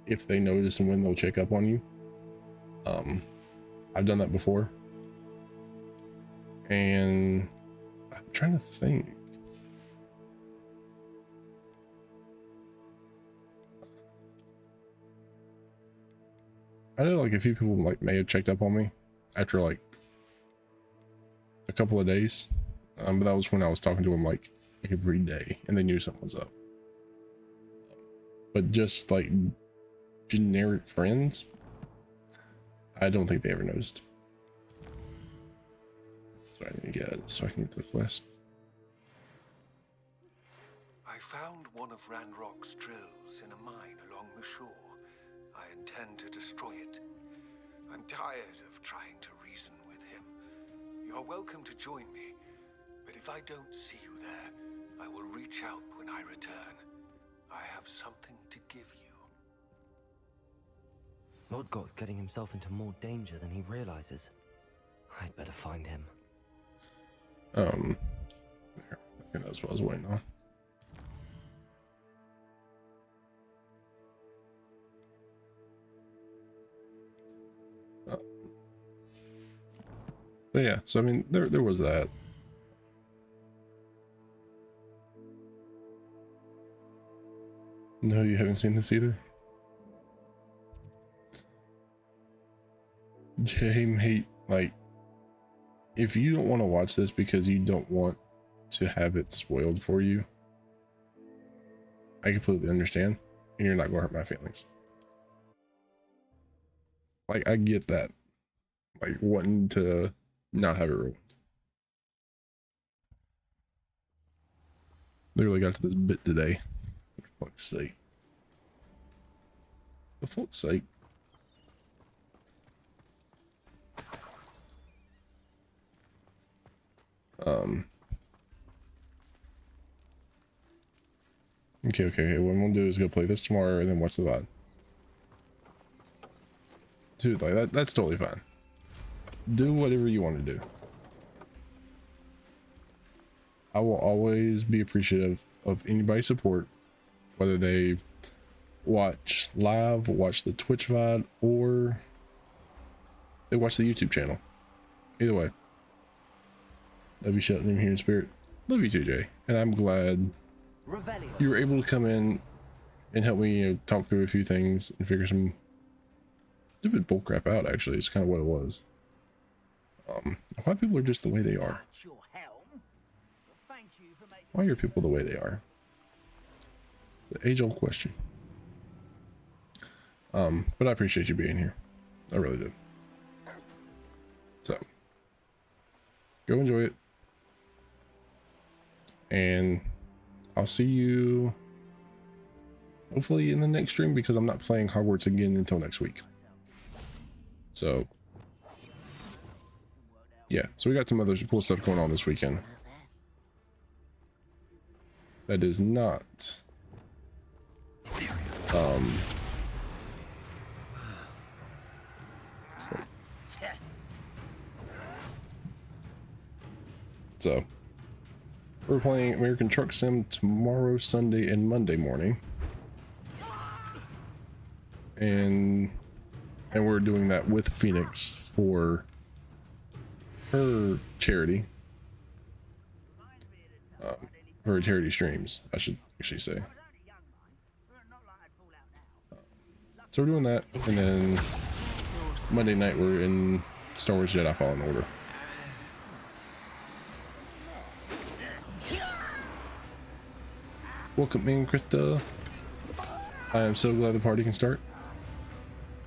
if they notice and when they'll check up on you. I've done that before, and I'm trying to think. I know like a few people like may have checked up on me after like a couple of days, but that was when I was talking to them like every day, and they knew something was up. But just like generic friends, I don't think they ever noticed. So I need to get it so I can get the quest. I found one of Ranrock's drills in a mine along the shore. I intend to destroy it. I'm tired of trying to reason with him. You're welcome to join me, but if I don't see you there, I will reach out when I return. I have something to give you. Lord Got's getting himself into more danger than he realizes. I'd better find him. There. I think that's what I was waiting on. But yeah, so I mean, there was that. No, you haven't seen this either? Jay, mate, like, if you don't want to watch this because you don't want to have it spoiled for you, I completely understand, and you're not going to hurt my feelings. Like, I get that. Like, wanting to not have it ruined. Literally got to this bit today. For fuck's sake. For fuck's sake. Okay. What I'm gonna do is go play this tomorrow and then watch the VOD. Dude, like that's totally fine. Do whatever you want to do. I will always be appreciative of anybody's support, whether they watch live, watch the Twitch VOD, or they watch the YouTube channel. Either way. Love you, shut name here in spirit. Love you too, Jay. And I'm glad you were able to come in and help me, you know, talk through a few things and figure some stupid bullcrap out. Actually, it's kind of what it was. A lot of people are just the way they are. Why are people the way they are? It's the age-old question. But I appreciate you being here. I really do. So, go enjoy it. And I'll see you hopefully in the next stream, because I'm not playing Hogwarts again until next week. So yeah, so we got some other cool stuff going on this weekend. That is not so we're playing American Truck Sim tomorrow, Sunday, and Monday morning, and we're doing that with Phoenix for her charity, her charity streams, I should actually say. So we're doing that, and then Monday night we're in Star Wars Jedi Fallen Order. Welcome in, Krista. I am so glad the party can start.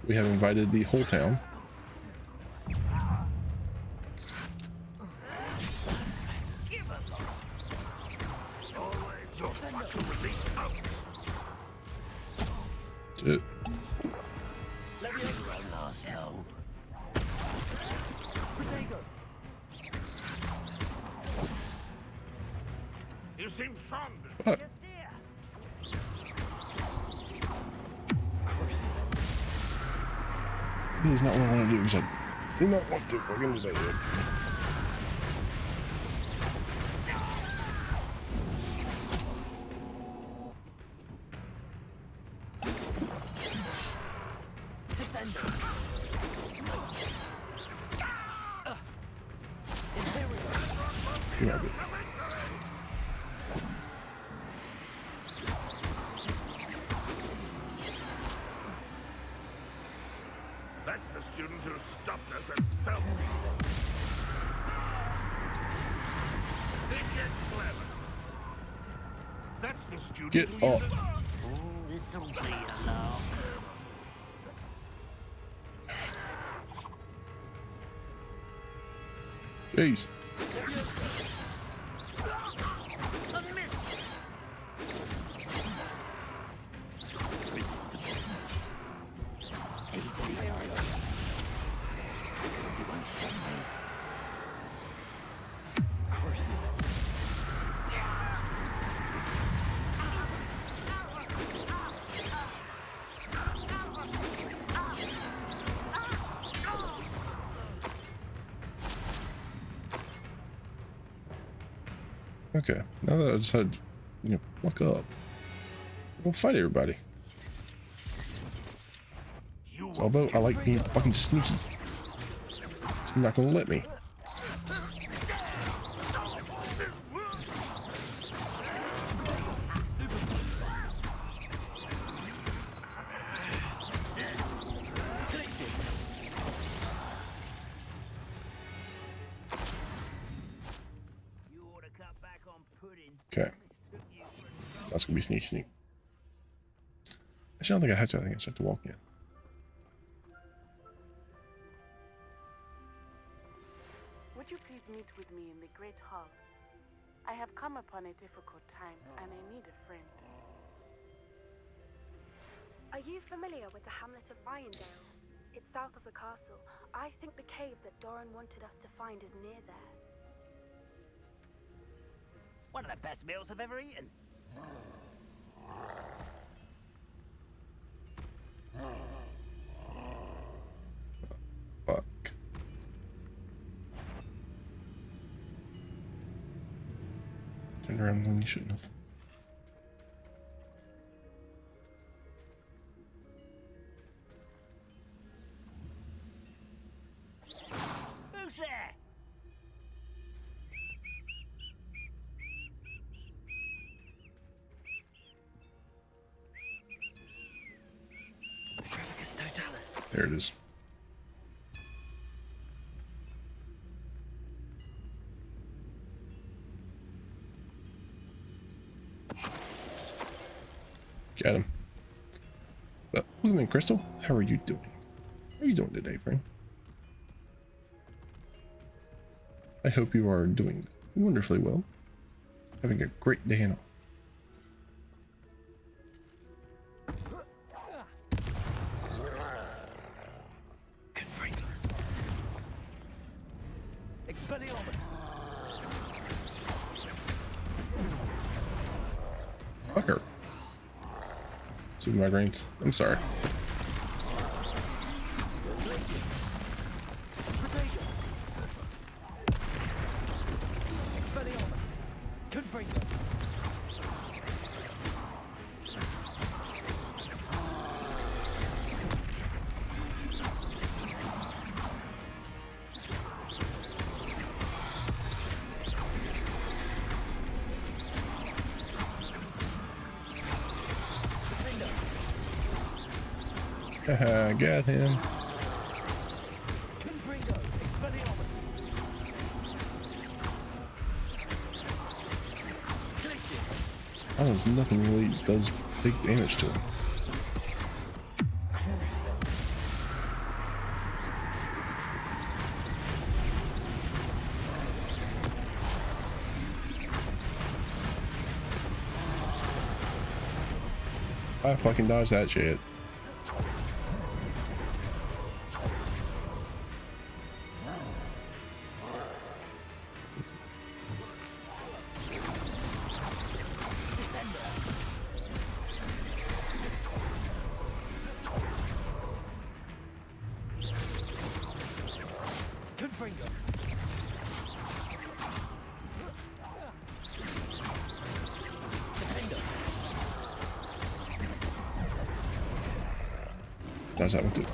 We have invited the whole town. It. You seem fond. What? This is not what I want to do, because I do not want to fucking do that yet. That's the student who stopped us and fell. Think you're clever. That's the student Get who off. uses... This'll be a laugh. Jeez. Okay, now that I decided, fuck up, we'll fight everybody. So although I like being fucking sneaky, it's not gonna let me. Okay, that's gonna be sneaky sneak. Actually, I don't think I have to. I think I just have to walk in. Would you please meet with me in the Great Hall? I have come upon a difficult time, and I need a friend. Are you familiar with the hamlet of Ryandale? It's south of the castle. I think the cave that Doran wanted us to find is near there. One of the best meals I've ever eaten. Fuck. Turned around when you shouldn't have. Who's there? There it is. Got him. But welcome in, Crystal. How are you doing? How are you doing today, friend? I hope you are doing wonderfully well. Having a great day and all. Expelliarmus. Fucker. Super migraines. I'm sorry. Expelliarmus. Confringo. Haha, got him. Confringo. Expelliarmus. Oh, there's nothing really does big damage to him. I fucking dodged that shit. Dodge that one too.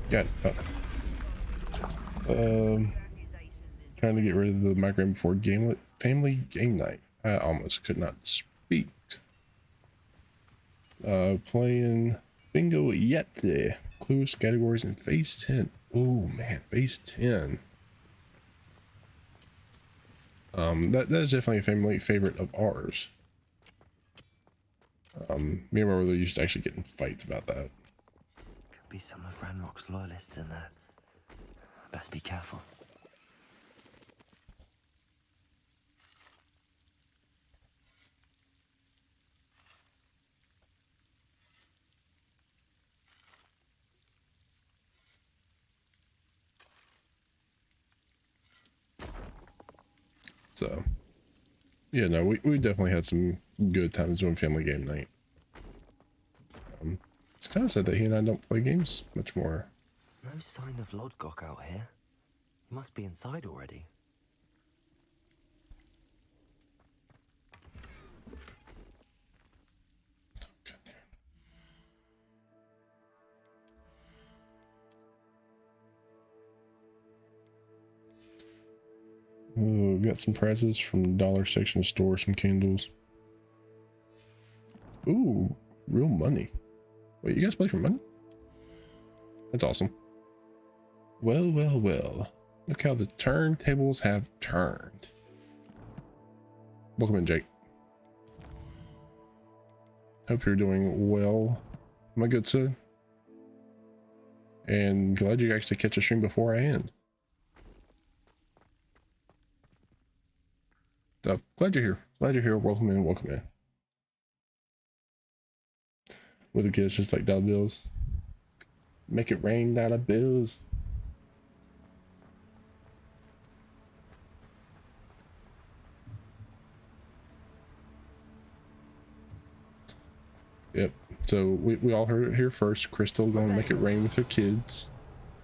Got it. Trying to get rid of the migraine before family game night. I almost could not speak. Playing bingo yet. Clues, categories, and phase 10. Oh man, phase 10. That is definitely a family favorite of ours. Me and my brother used to actually get in fights about that. Could be some of Ranrock's loyalists in there. Best be careful. So, yeah, no, we definitely had some good times doing family game night. It's kind of sad that he and I don't play games much more. No sign of Lodgok out here. He must be inside already. Ooh, got some prizes from dollar section store, some candles. Ooh, real money. Wait, you guys play for money? That's awesome. Well, well, well. Look how the turntables have turned. Welcome in, Jake. Hope you're doing well, my good sir. And glad you actually catch a stream before I end. So glad you're here. Glad you're here. Welcome in. Welcome in. With the kids just like dollar bills. Make it rain dollar bills. Yep. So we all heard it here first. Crystal going to make it rain with her kids.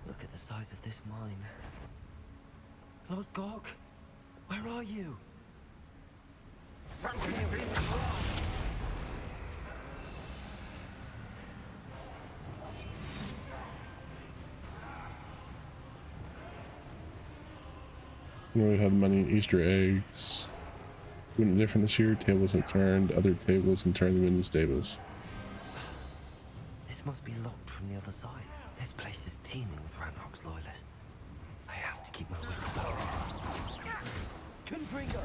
Look at the size of this mine. Lodgok, where are you? We really had money, Easter eggs. Doing it different this year. Tables have turned other tables and turned them into stables. This must be locked from the other side. This place is teeming with Ranrock's loyalists. I have to keep my wits about me. Confringo!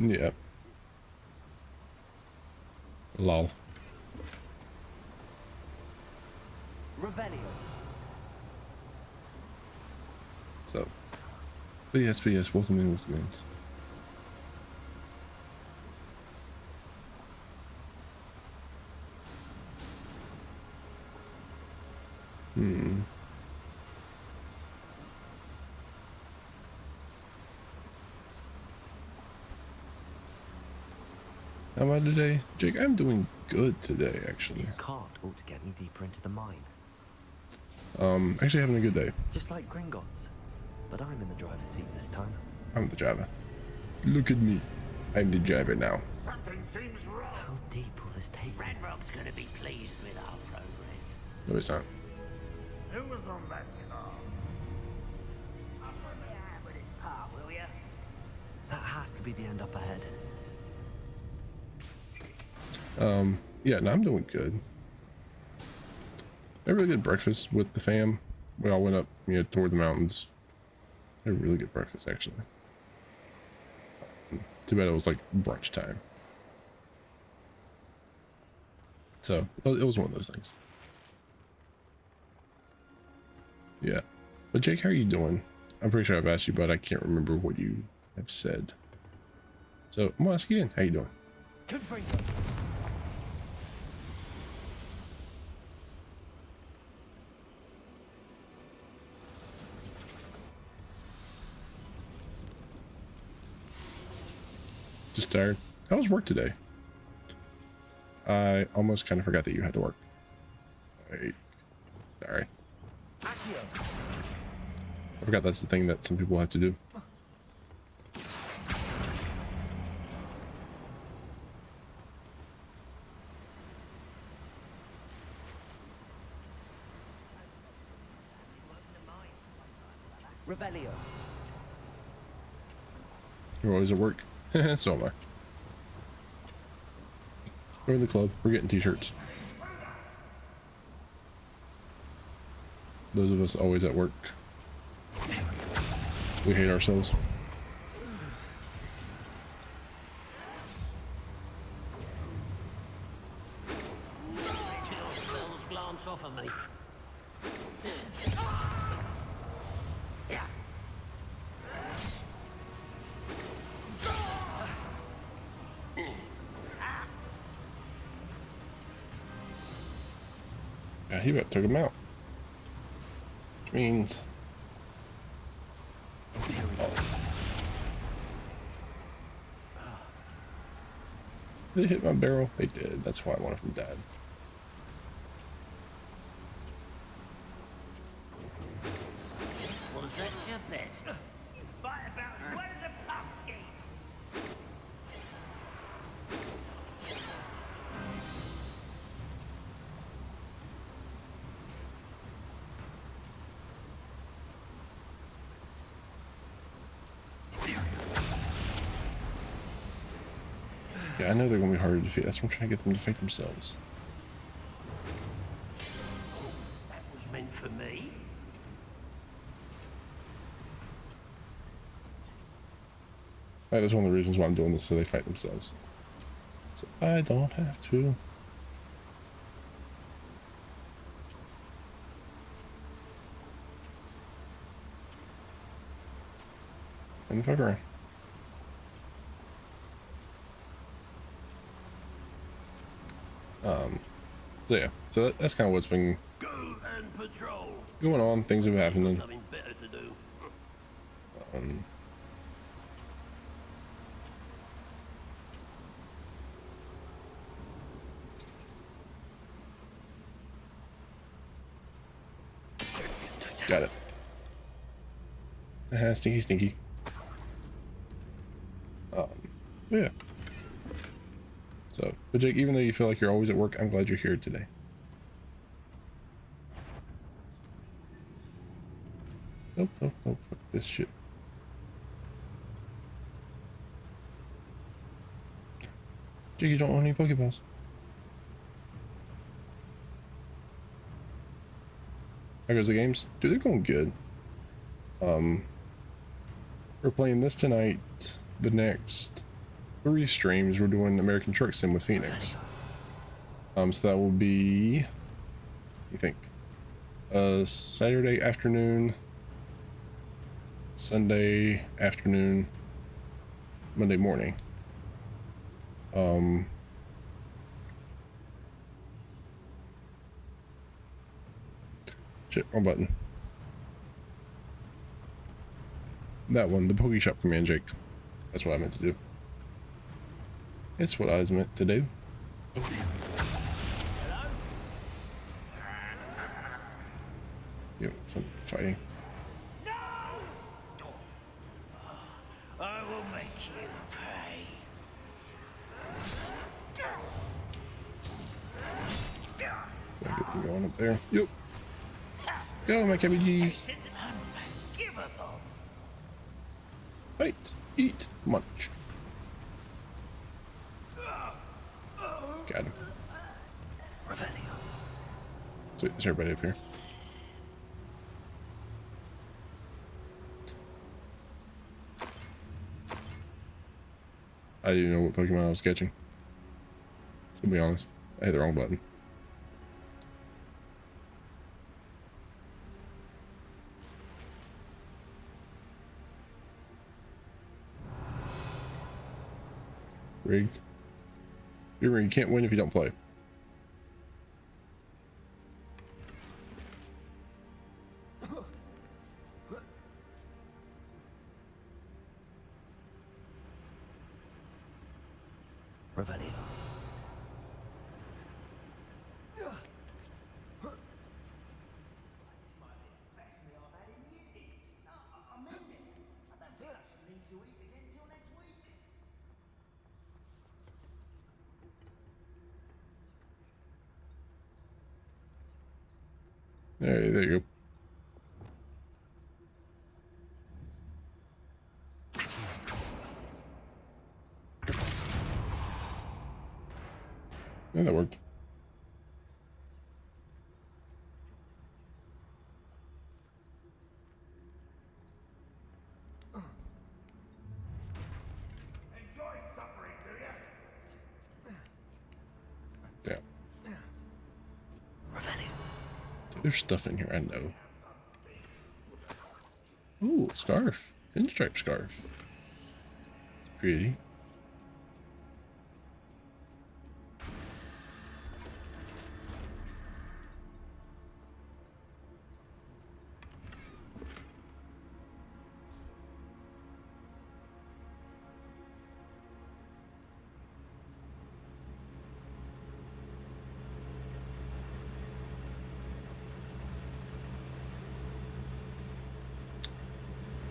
Yeah. Lol. Revelio. So, but yes, welcome in, welcome in. How am I today? Jake, I'm doing good today, actually. This cart ought to get me deeper into the mine. Actually having a good day. Just like Gringotts. But I'm in the driver's seat this time. I'm the driver. Look at me. I'm the driver now. Something seems wrong. How deep will this take me? Ranrock's gonna be pleased with our progress. No, it's not. Who was on that car? Up on the hand with his paw, will ya? That has to be the end up ahead. Yeah, no, I'm doing good. I had a really good breakfast with the fam. We all went up, toward the mountains. Had a really good breakfast, actually. Too bad it was like brunch time. So it was one of those things. Yeah. But Jake, how are you doing? I'm pretty sure I've asked you, but I can't remember what you have said. So I'm gonna ask you again. How you doing? Confringo. Just tired. How was work today? I almost kind of forgot that you had to work. Sorry. I forgot that's the thing that some people have to do. Revelio. You're always at work. So am I. We're in the club. We're getting t-shirts. Those of us always at work. We hate ourselves. Chill spells glance off of me. Yeah, he about took him out. Which means... They hit my barrel? They did. That's why one of them died. Was that your best? You fight about as well as a pumpkin. Yeah, I know they're going to be hard to defeat. That's why I'm trying to get them to fight themselves. That was meant for me. That's one of the reasons why I'm doing this, so they fight themselves. So I don't have to. And the fuck around. So yeah, so that's kind of what's been Go and patrol. going on. Things have happened. Something better to do. Got it. Stinky, stinky. Yeah. So, but Jake, even though you feel like you're always at work, I'm glad you're here today. Nope, nope, nope. Fuck this shit. Jake, you don't own any Pokeballs. How goes the games? Dude, they're going good. We're playing this tonight, the next, 3 streams. We're doing American Truck Sim with Phoenix. So that will be, you think, Saturday afternoon, Sunday afternoon, Monday morning. Shit, wrong button. That one, the Poke Shop command, Jake. That's what I meant to do. It's what I was meant to do. Yep, something fighting. No! I will make you pay. So I get them going up there. Yep. Go, my cabbages. Fight, eat, munch. Got him. Sweet, there's everybody up here. I didn't know what Pokemon I was catching. To be honest, I hit the wrong button. Rig. Remember, you can't win if you don't play. Revelio. There you go. Yeah, that worked. Enjoy suffering, do you? Damn. There's stuff in here, I know. Ooh, scarf. Pinstripe scarf. It's pretty.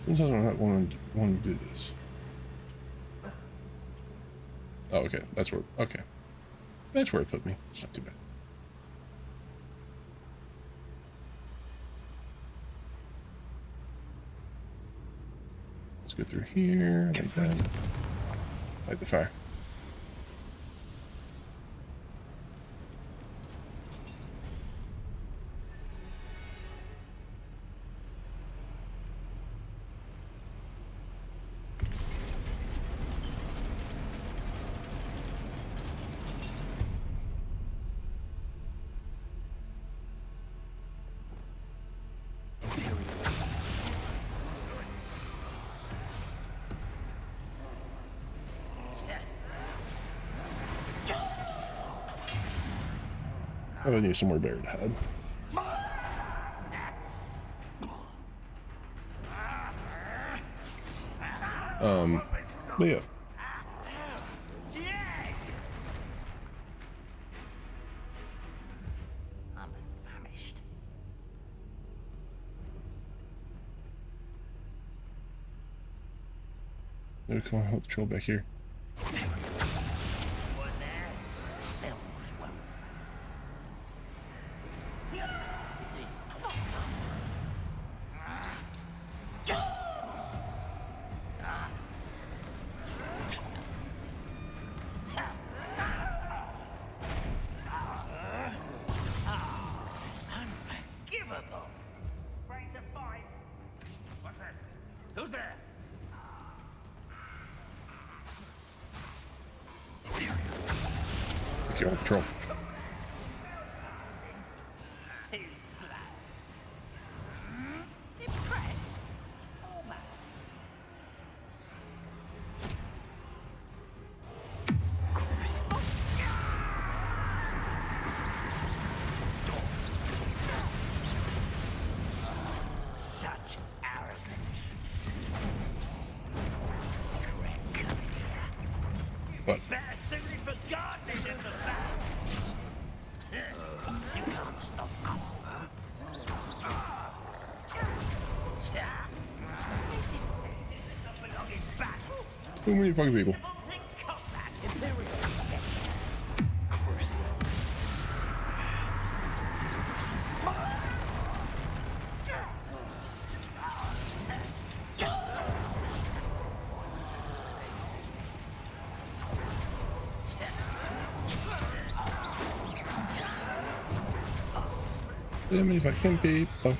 Sometimes I don't want to do this. Oh, okay. That's where. Okay. That's where it put me. It's not too bad. Let's go through here. Like that. Light the fire. I need somewhere better to hide. But yeah. I'm famished. No, come on, hold the troll back here. Who's there? Get on control. Too slow. Impressed? Almost. Such arrogance. What? Better suited for gardening than the back. You can't stop us. Not belonging back. Too many fucking people. Take combat. Imperial. Too many fucking people.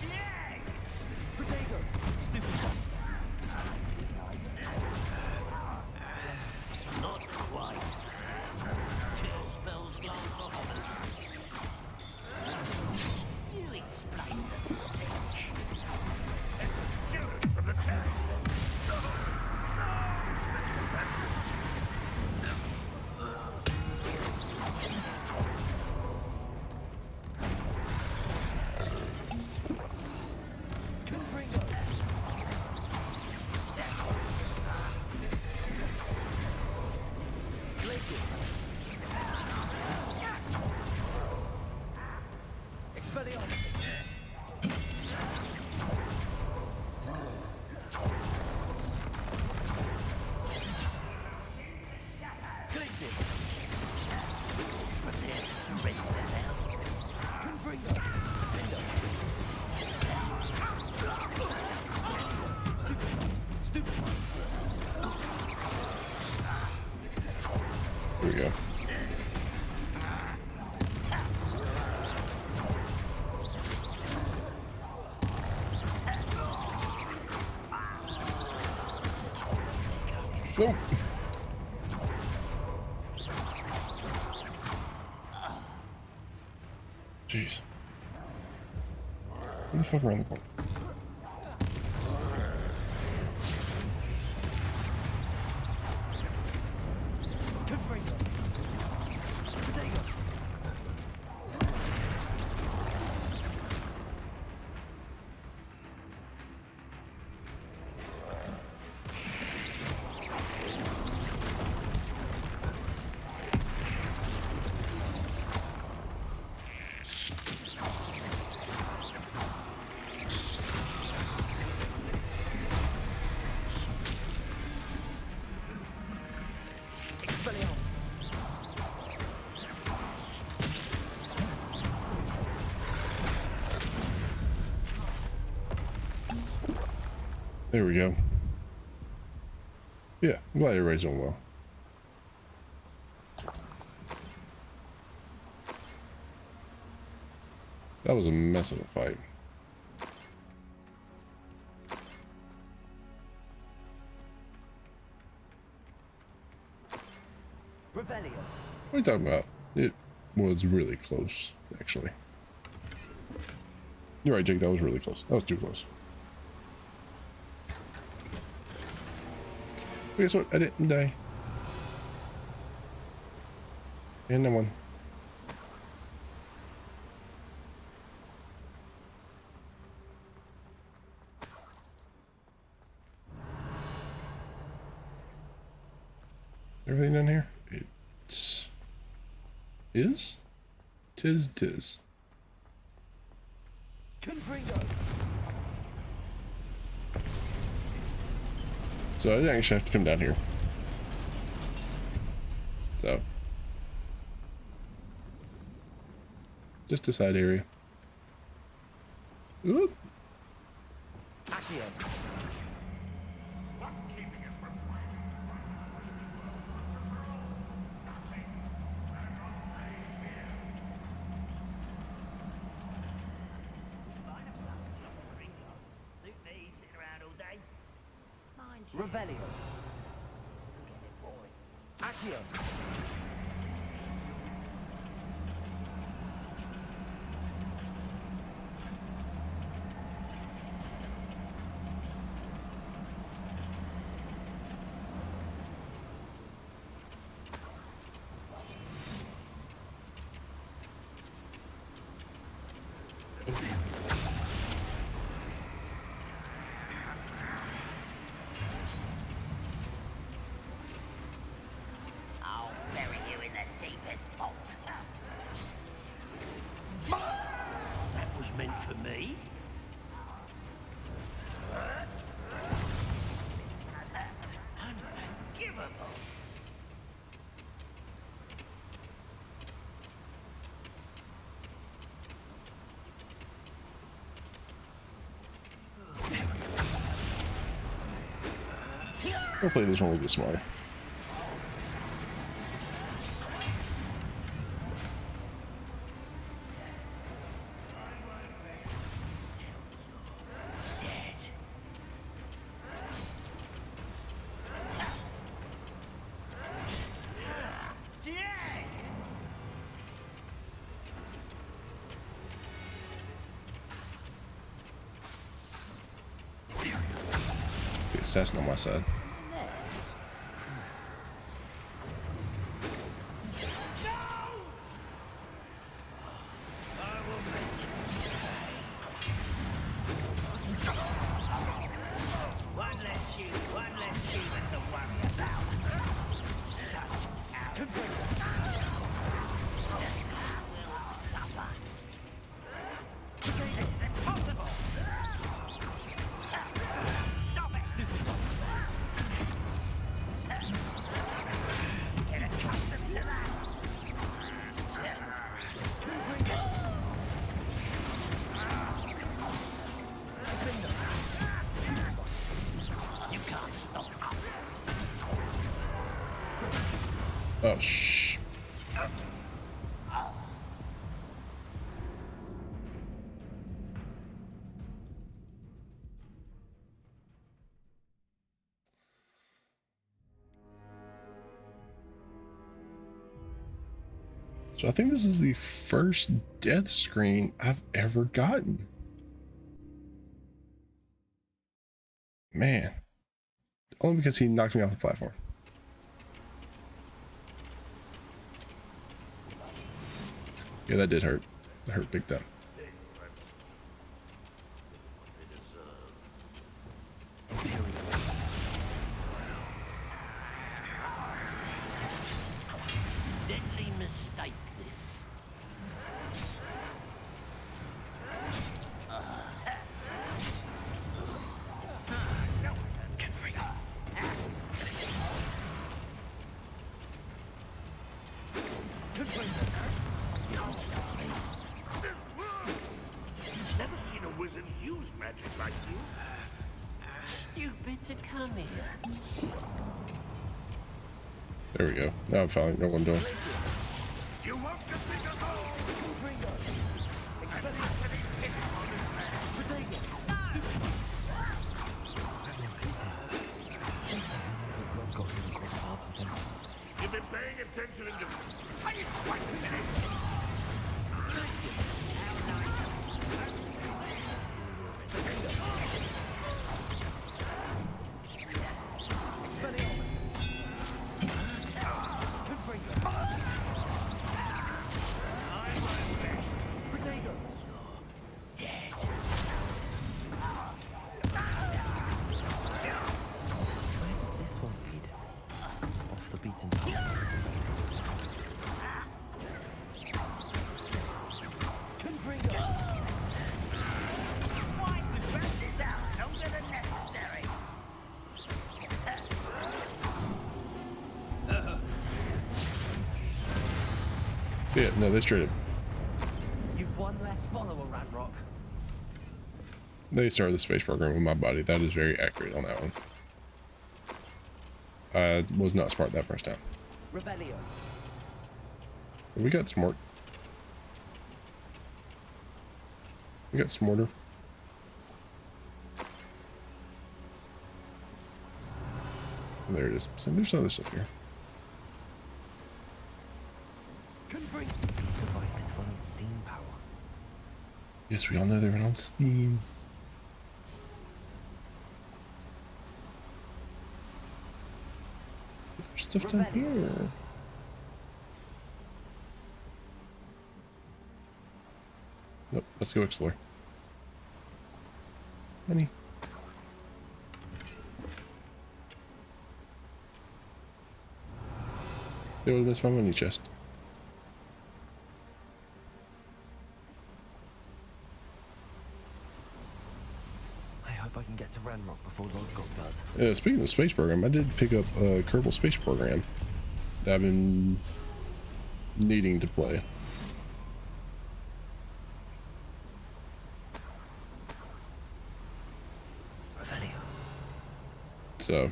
Not quite. Kill spells glance off. You explain the stench. It's a student from the church. There we go. Nope. Jeez. Where the fuck around the corner? There we go. Yeah, I'm glad everybody's doing well. That was a mess of a fight. What are you talking about? It was really close, actually. You're right, Jake. That was really close. That was too close. But guess what? I didn't die. And no one. Everything done here? It's... Is? Tis. So I didn't actually have to come down here. So. Just a side area. Oop. Revelio. Accio. We'll play this one a little bit smarter. The assassin on my side. Oh, shh. So I think this is the first death screen I've ever gotten. Man. Only because he knocked me off the platform. Yeah, that did hurt. That hurt big time. Deadly mistake, this. Never seen a wizard use magic like you. Stupid to come here. There we go. Now I'm fine. No one doing. You won't defeat us all! You've been paying attention in the... Are you quite a minute? Yeah, no, they straight up. You've one less follower, Ranrock. They started the space program with my body. That is very accurate on that one. I was not smart that first time. Revelio. We got smart. We got smarter. There it is. So there's other stuff here. These devices run on steam power. Yes, we all know they run on Steam. There's stuff down here. Nope, let's go explore. Money. They would have missed my money chest. I hope I can get to Ranrock before Lord God does. Yeah, speaking of the space program, I did pick up a Kerbal space program that I've been needing to play. Revelio. So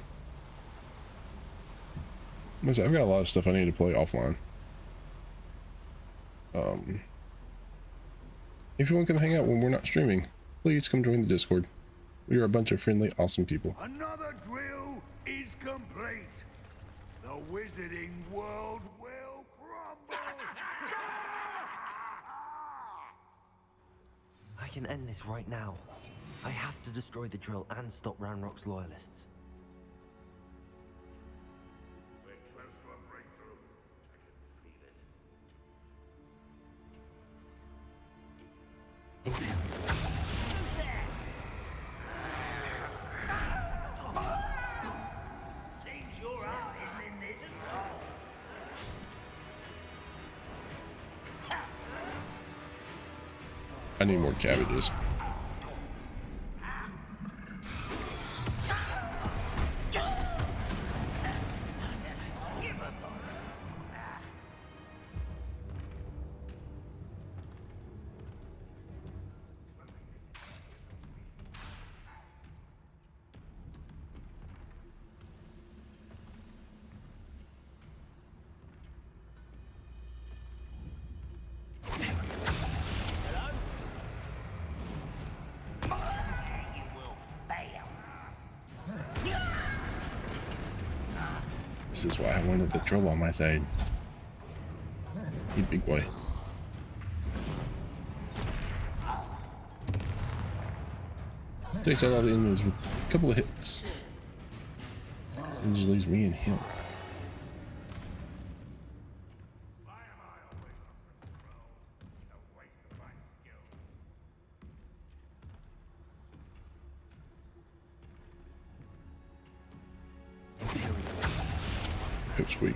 Listen, I've got a lot of stuff I need to play offline. If you want to come hang out when we're not streaming, please come join the Discord. We are a bunch of friendly, awesome people. Another drill is complete. The wizarding world will crumble. I can end this right now. I have to destroy the drill and stop Ranrock's loyalists. We're close to a breakthrough. I can feel it. Seems your heart isn't in this at all. I need more cabbages. This is why I wanted the drill on my side. You big boy. Takes out all the enemies with a couple of hits. And just leaves me and him. It's weak.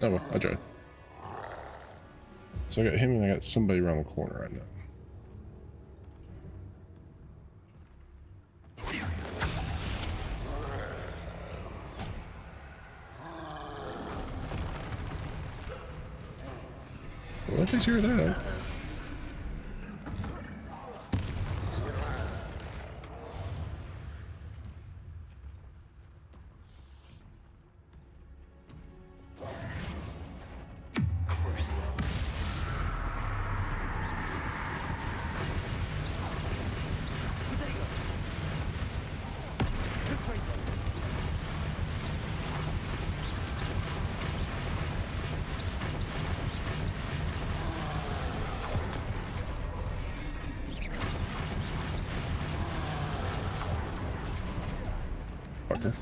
Oh well, I tried. So I got him and I got somebody around the corner right now. Well, that takes care of that. Fucker.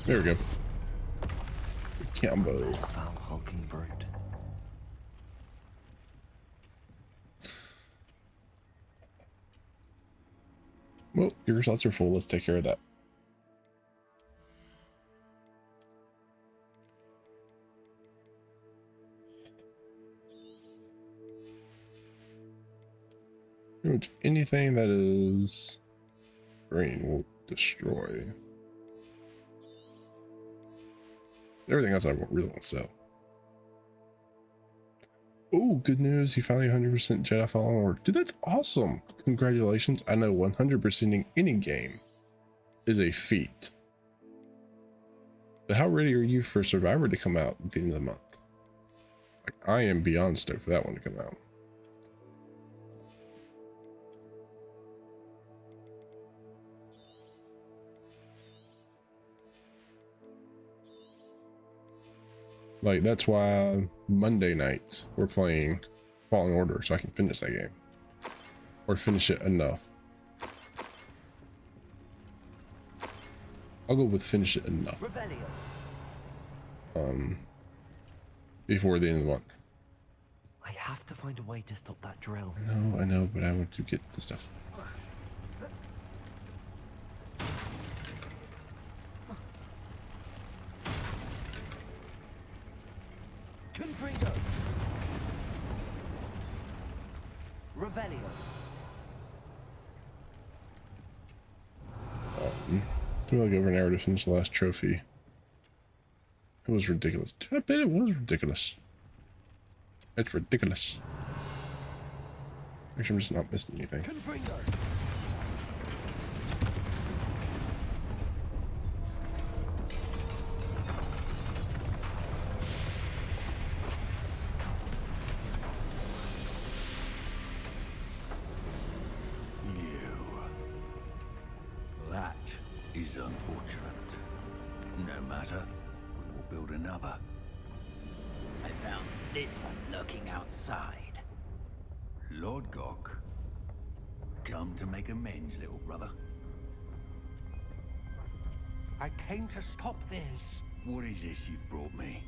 There we go. Combo. Foul hulking brute. Well, your slots are full. Let's take care of that. Pretty much anything that is green will destroy. Everything else I really want to sell. Oh, good news. He finally 100% Jedi Fallen Order. Dude, that's awesome. Congratulations. I know 100%ing any game is a feat. But how ready are you for Survivor to come out at the end of the month? Like, I am beyond stoked for that one to come out. Like, that's why Monday nights we're playing Fallen Order so I can finish that game. Or finish it enough. I'll go with finish it enough. Revelio. before the end of the month. I have to find a way to stop that drill. I know, but I want to get the stuff. Confringo! Revelio! I feel like over an hour to finish the last trophy. It was ridiculous. I bet it was ridiculous. It's ridiculous. Make sure I'm just not missing anything. Confringo! That is unfortunate. No matter, we will build another. I found this one lurking outside. Lord Gok, come to make amends, little brother. I came to stop this. What is this you've brought me?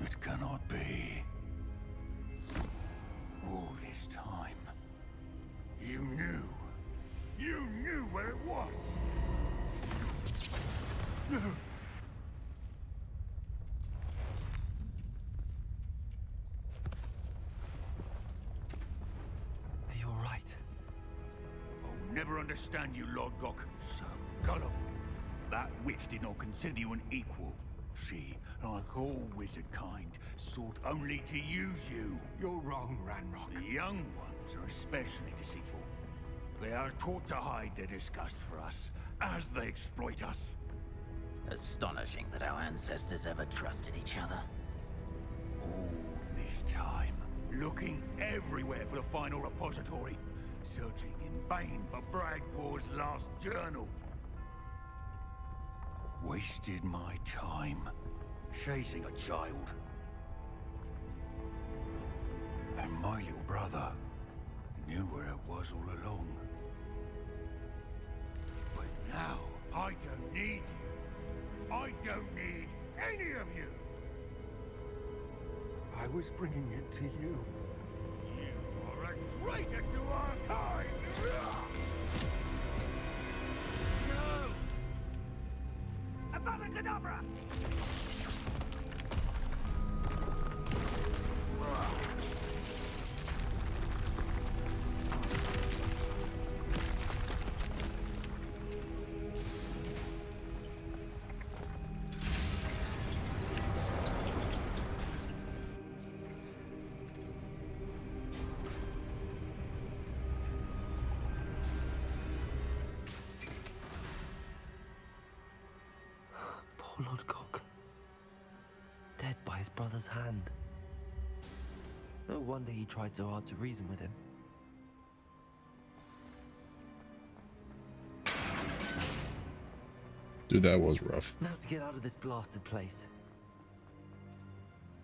It cannot be. All this time, You knew. You knew where it was. You're right. I'll never understand you, Lord Gok. So gullible. That witch did not consider you an equal. She, like all wizard kind, sought only to use you. You're wrong, Ranrock. The young ones are especially deceitful. They are taught to hide their disgust for us, as they exploit us. Astonishing that our ancestors ever trusted each other. All this time, looking everywhere for the final repository, searching in vain for Bragpor's last journal. Wasted my time, chasing a child. And my little brother knew where it was all along. But now, I don't need you. I don't need any of you. I was bringing it to you. You are a traitor to our kind. No! Avada Kedavra! Poor Lord Gok. Dead by his brother's hand. No wonder he tried so hard to reason with him. Dude, that was rough. Now to get out of this blasted place.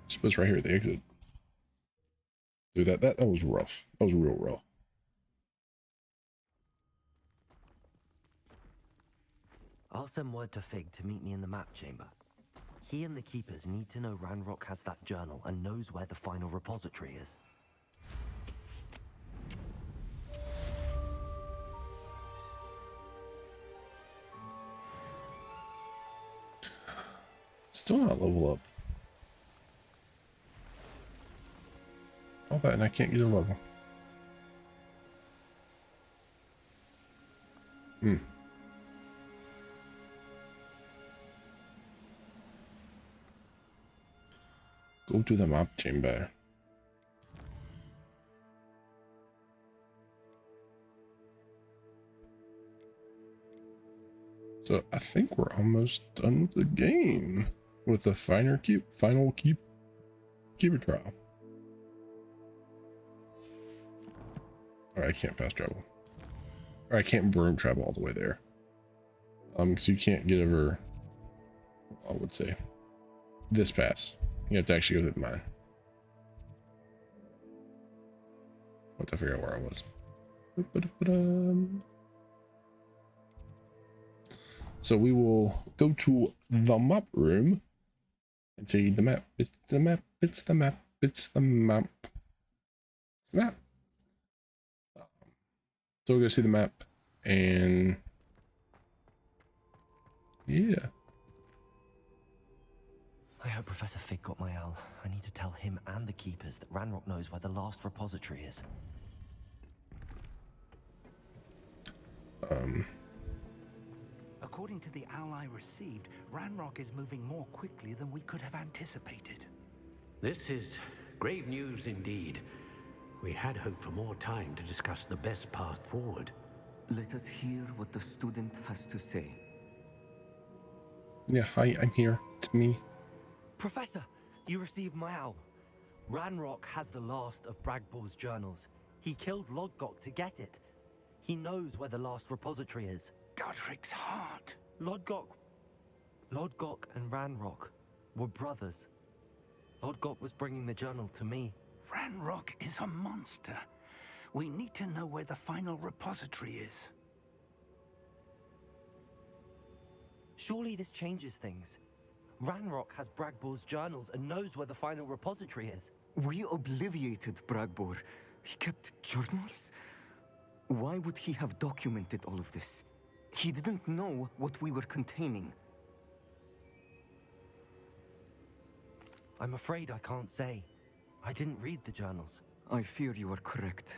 I suppose right here at the exit. Dude, that was rough. That was real rough. I'll send word to Fig to meet me in the map chamber. He and the Keepers need to know Ranrock has that journal and knows where the final repository is. Still not level up. All that and I can't get a level. Go to the map chamber. So I think we're almost done with the game. With the final keeper trial. Or I can't fast travel. Or I can't broom travel all the way there. Because you can't get over, I would say, this pass. You have to actually go through the mine. Once I figure out where I was. So we will go to the map room and see the map. It's the map. It's the map. It's the map. It's the map. So we'll go see the map and yeah. I hope Professor Fig got my owl. I need to tell him and the keepers that Ranrock knows where the last repository is. According to the owl I received, Ranrock is moving more quickly than we could have anticipated. This is grave news indeed. We had hoped for more time to discuss the best path forward. Let us hear what the student has to say. Yeah, hi, I'm here. It's me. Professor, you received my owl. Ranrock has the last of Bragbor's journals. He killed Lodgok to get it. He knows where the last repository is. Godric's heart. Lodgok and Ranrock were brothers. Lodgok was bringing the journal to me. Ranrock is a monster. We need to know where the final repository is. Surely this changes things. Ranrock has Bragbor's journals and knows where the final repository is. We obliviated Bragbor. He kept journals? Why would he have documented all of this? He didn't know what we were containing. I'm afraid I can't say. I didn't read the journals. I fear you are correct.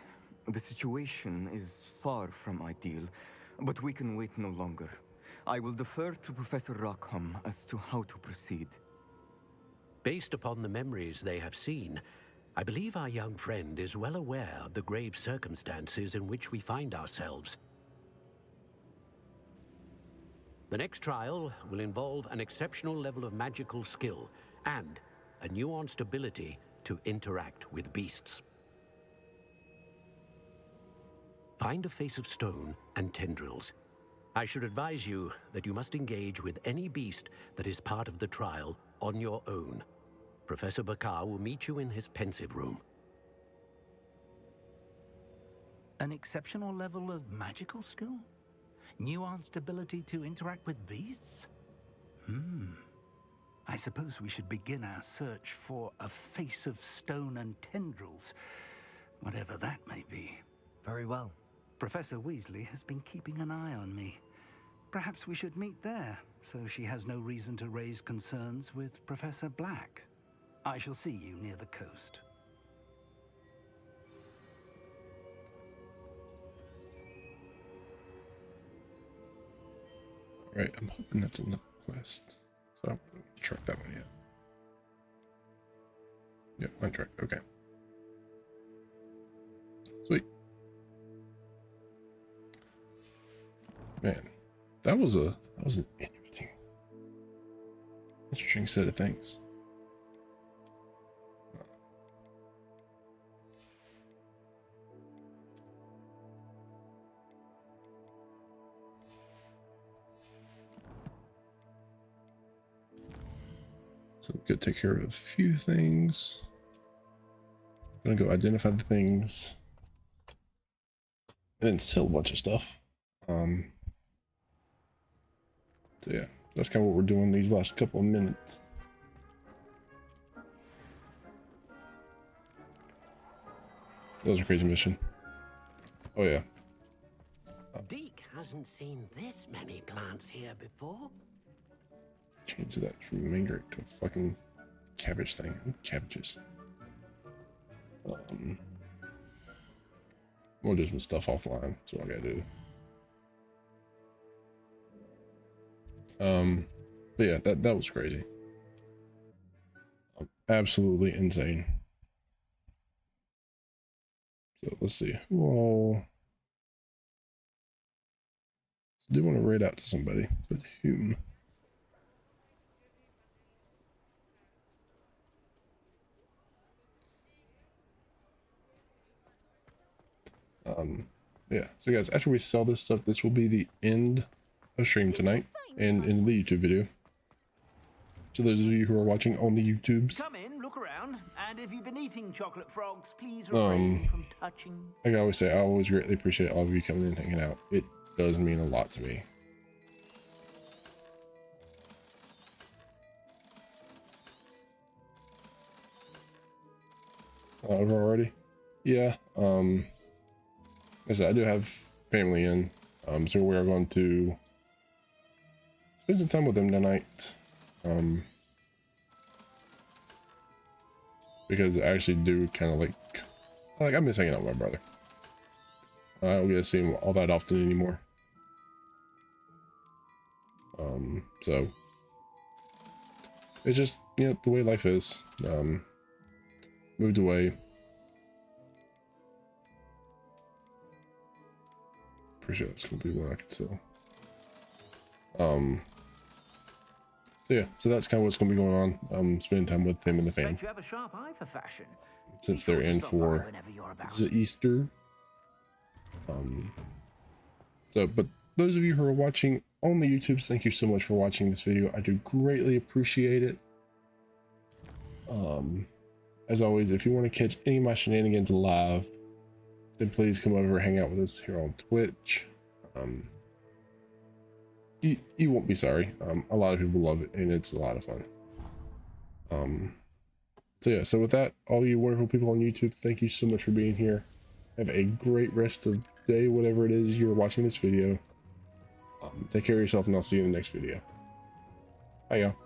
The situation is far from ideal, but we can wait no longer. I will defer to Professor Rockham as to how to proceed. Based upon the memories they have seen, I believe our young friend is well aware of the grave circumstances in which we find ourselves. The next trial will involve an exceptional level of magical skill and a nuanced ability to interact with beasts. Find a face of stone and tendrils. I should advise you that you must engage with any beast that is part of the trial on your own. Professor Bakar will meet you in his pensive room. An exceptional level of magical skill? Nuanced ability to interact with beasts? I suppose we should begin our search for a face of stone and tendrils, whatever that may be. Very well. Professor Weasley has been keeping an eye on me. Perhaps we should meet there, so she has no reason to raise concerns with Professor Black. I shall see you near the coast. Alright, I'm hoping that's another quest. So I don't track that one yet. Yep, on track. Okay. Sweet. Man, that was an interesting set of things. So I'm gonna take care of a few things. I'm gonna go identify the things and then sell a bunch of stuff. So yeah, that's kind of what we're doing these last couple of minutes. That was a crazy mission. Oh yeah. Deke hasn't seen this many plants here before. Change that from mandrake to a fucking cabbage thing. Cabbages. We'll do some stuff offline. That's what I gotta do. But yeah, that was crazy. Absolutely insane. So let's see who all. I do want to raid out to somebody, but whom? Yeah, so guys, after we sell this stuff, this will be the end of stream tonight and in the YouTube video. to those of you who are watching on the YouTubes. Come in, look around, and if you've been eating chocolate frogs, please refrain from touching. Like I always say, I always greatly appreciate all of you coming in and hanging out. It does mean a lot to me. Over already? Yeah. Like I said, I do have family in, so we are going to spend some time with them tonight. Because I actually do kind of like I miss hanging out with my brother. I don't get to see him all that often anymore. So it's just, you know, the way life is. Moved away. Pretty sure that's gonna be one I could sell. So yeah, so that's kind of what's gonna be going on. Spending time with him and the fam. You have a sharp eye for fashion. Since they're in for the Easter. But those of you who are watching on the YouTubes, thank you so much for watching this video. I do greatly appreciate it. As always, if you want to catch any of my shenanigans live, then please come over and hang out with us here on Twitch. You won't be sorry. A lot of people love it and it's a lot of fun. So yeah, so with that, all you wonderful people on YouTube, thank you so much for being here. Have a great rest of the day, whatever it is you're watching this video. Take care of yourself and I'll see you in the next video. Bye y'all.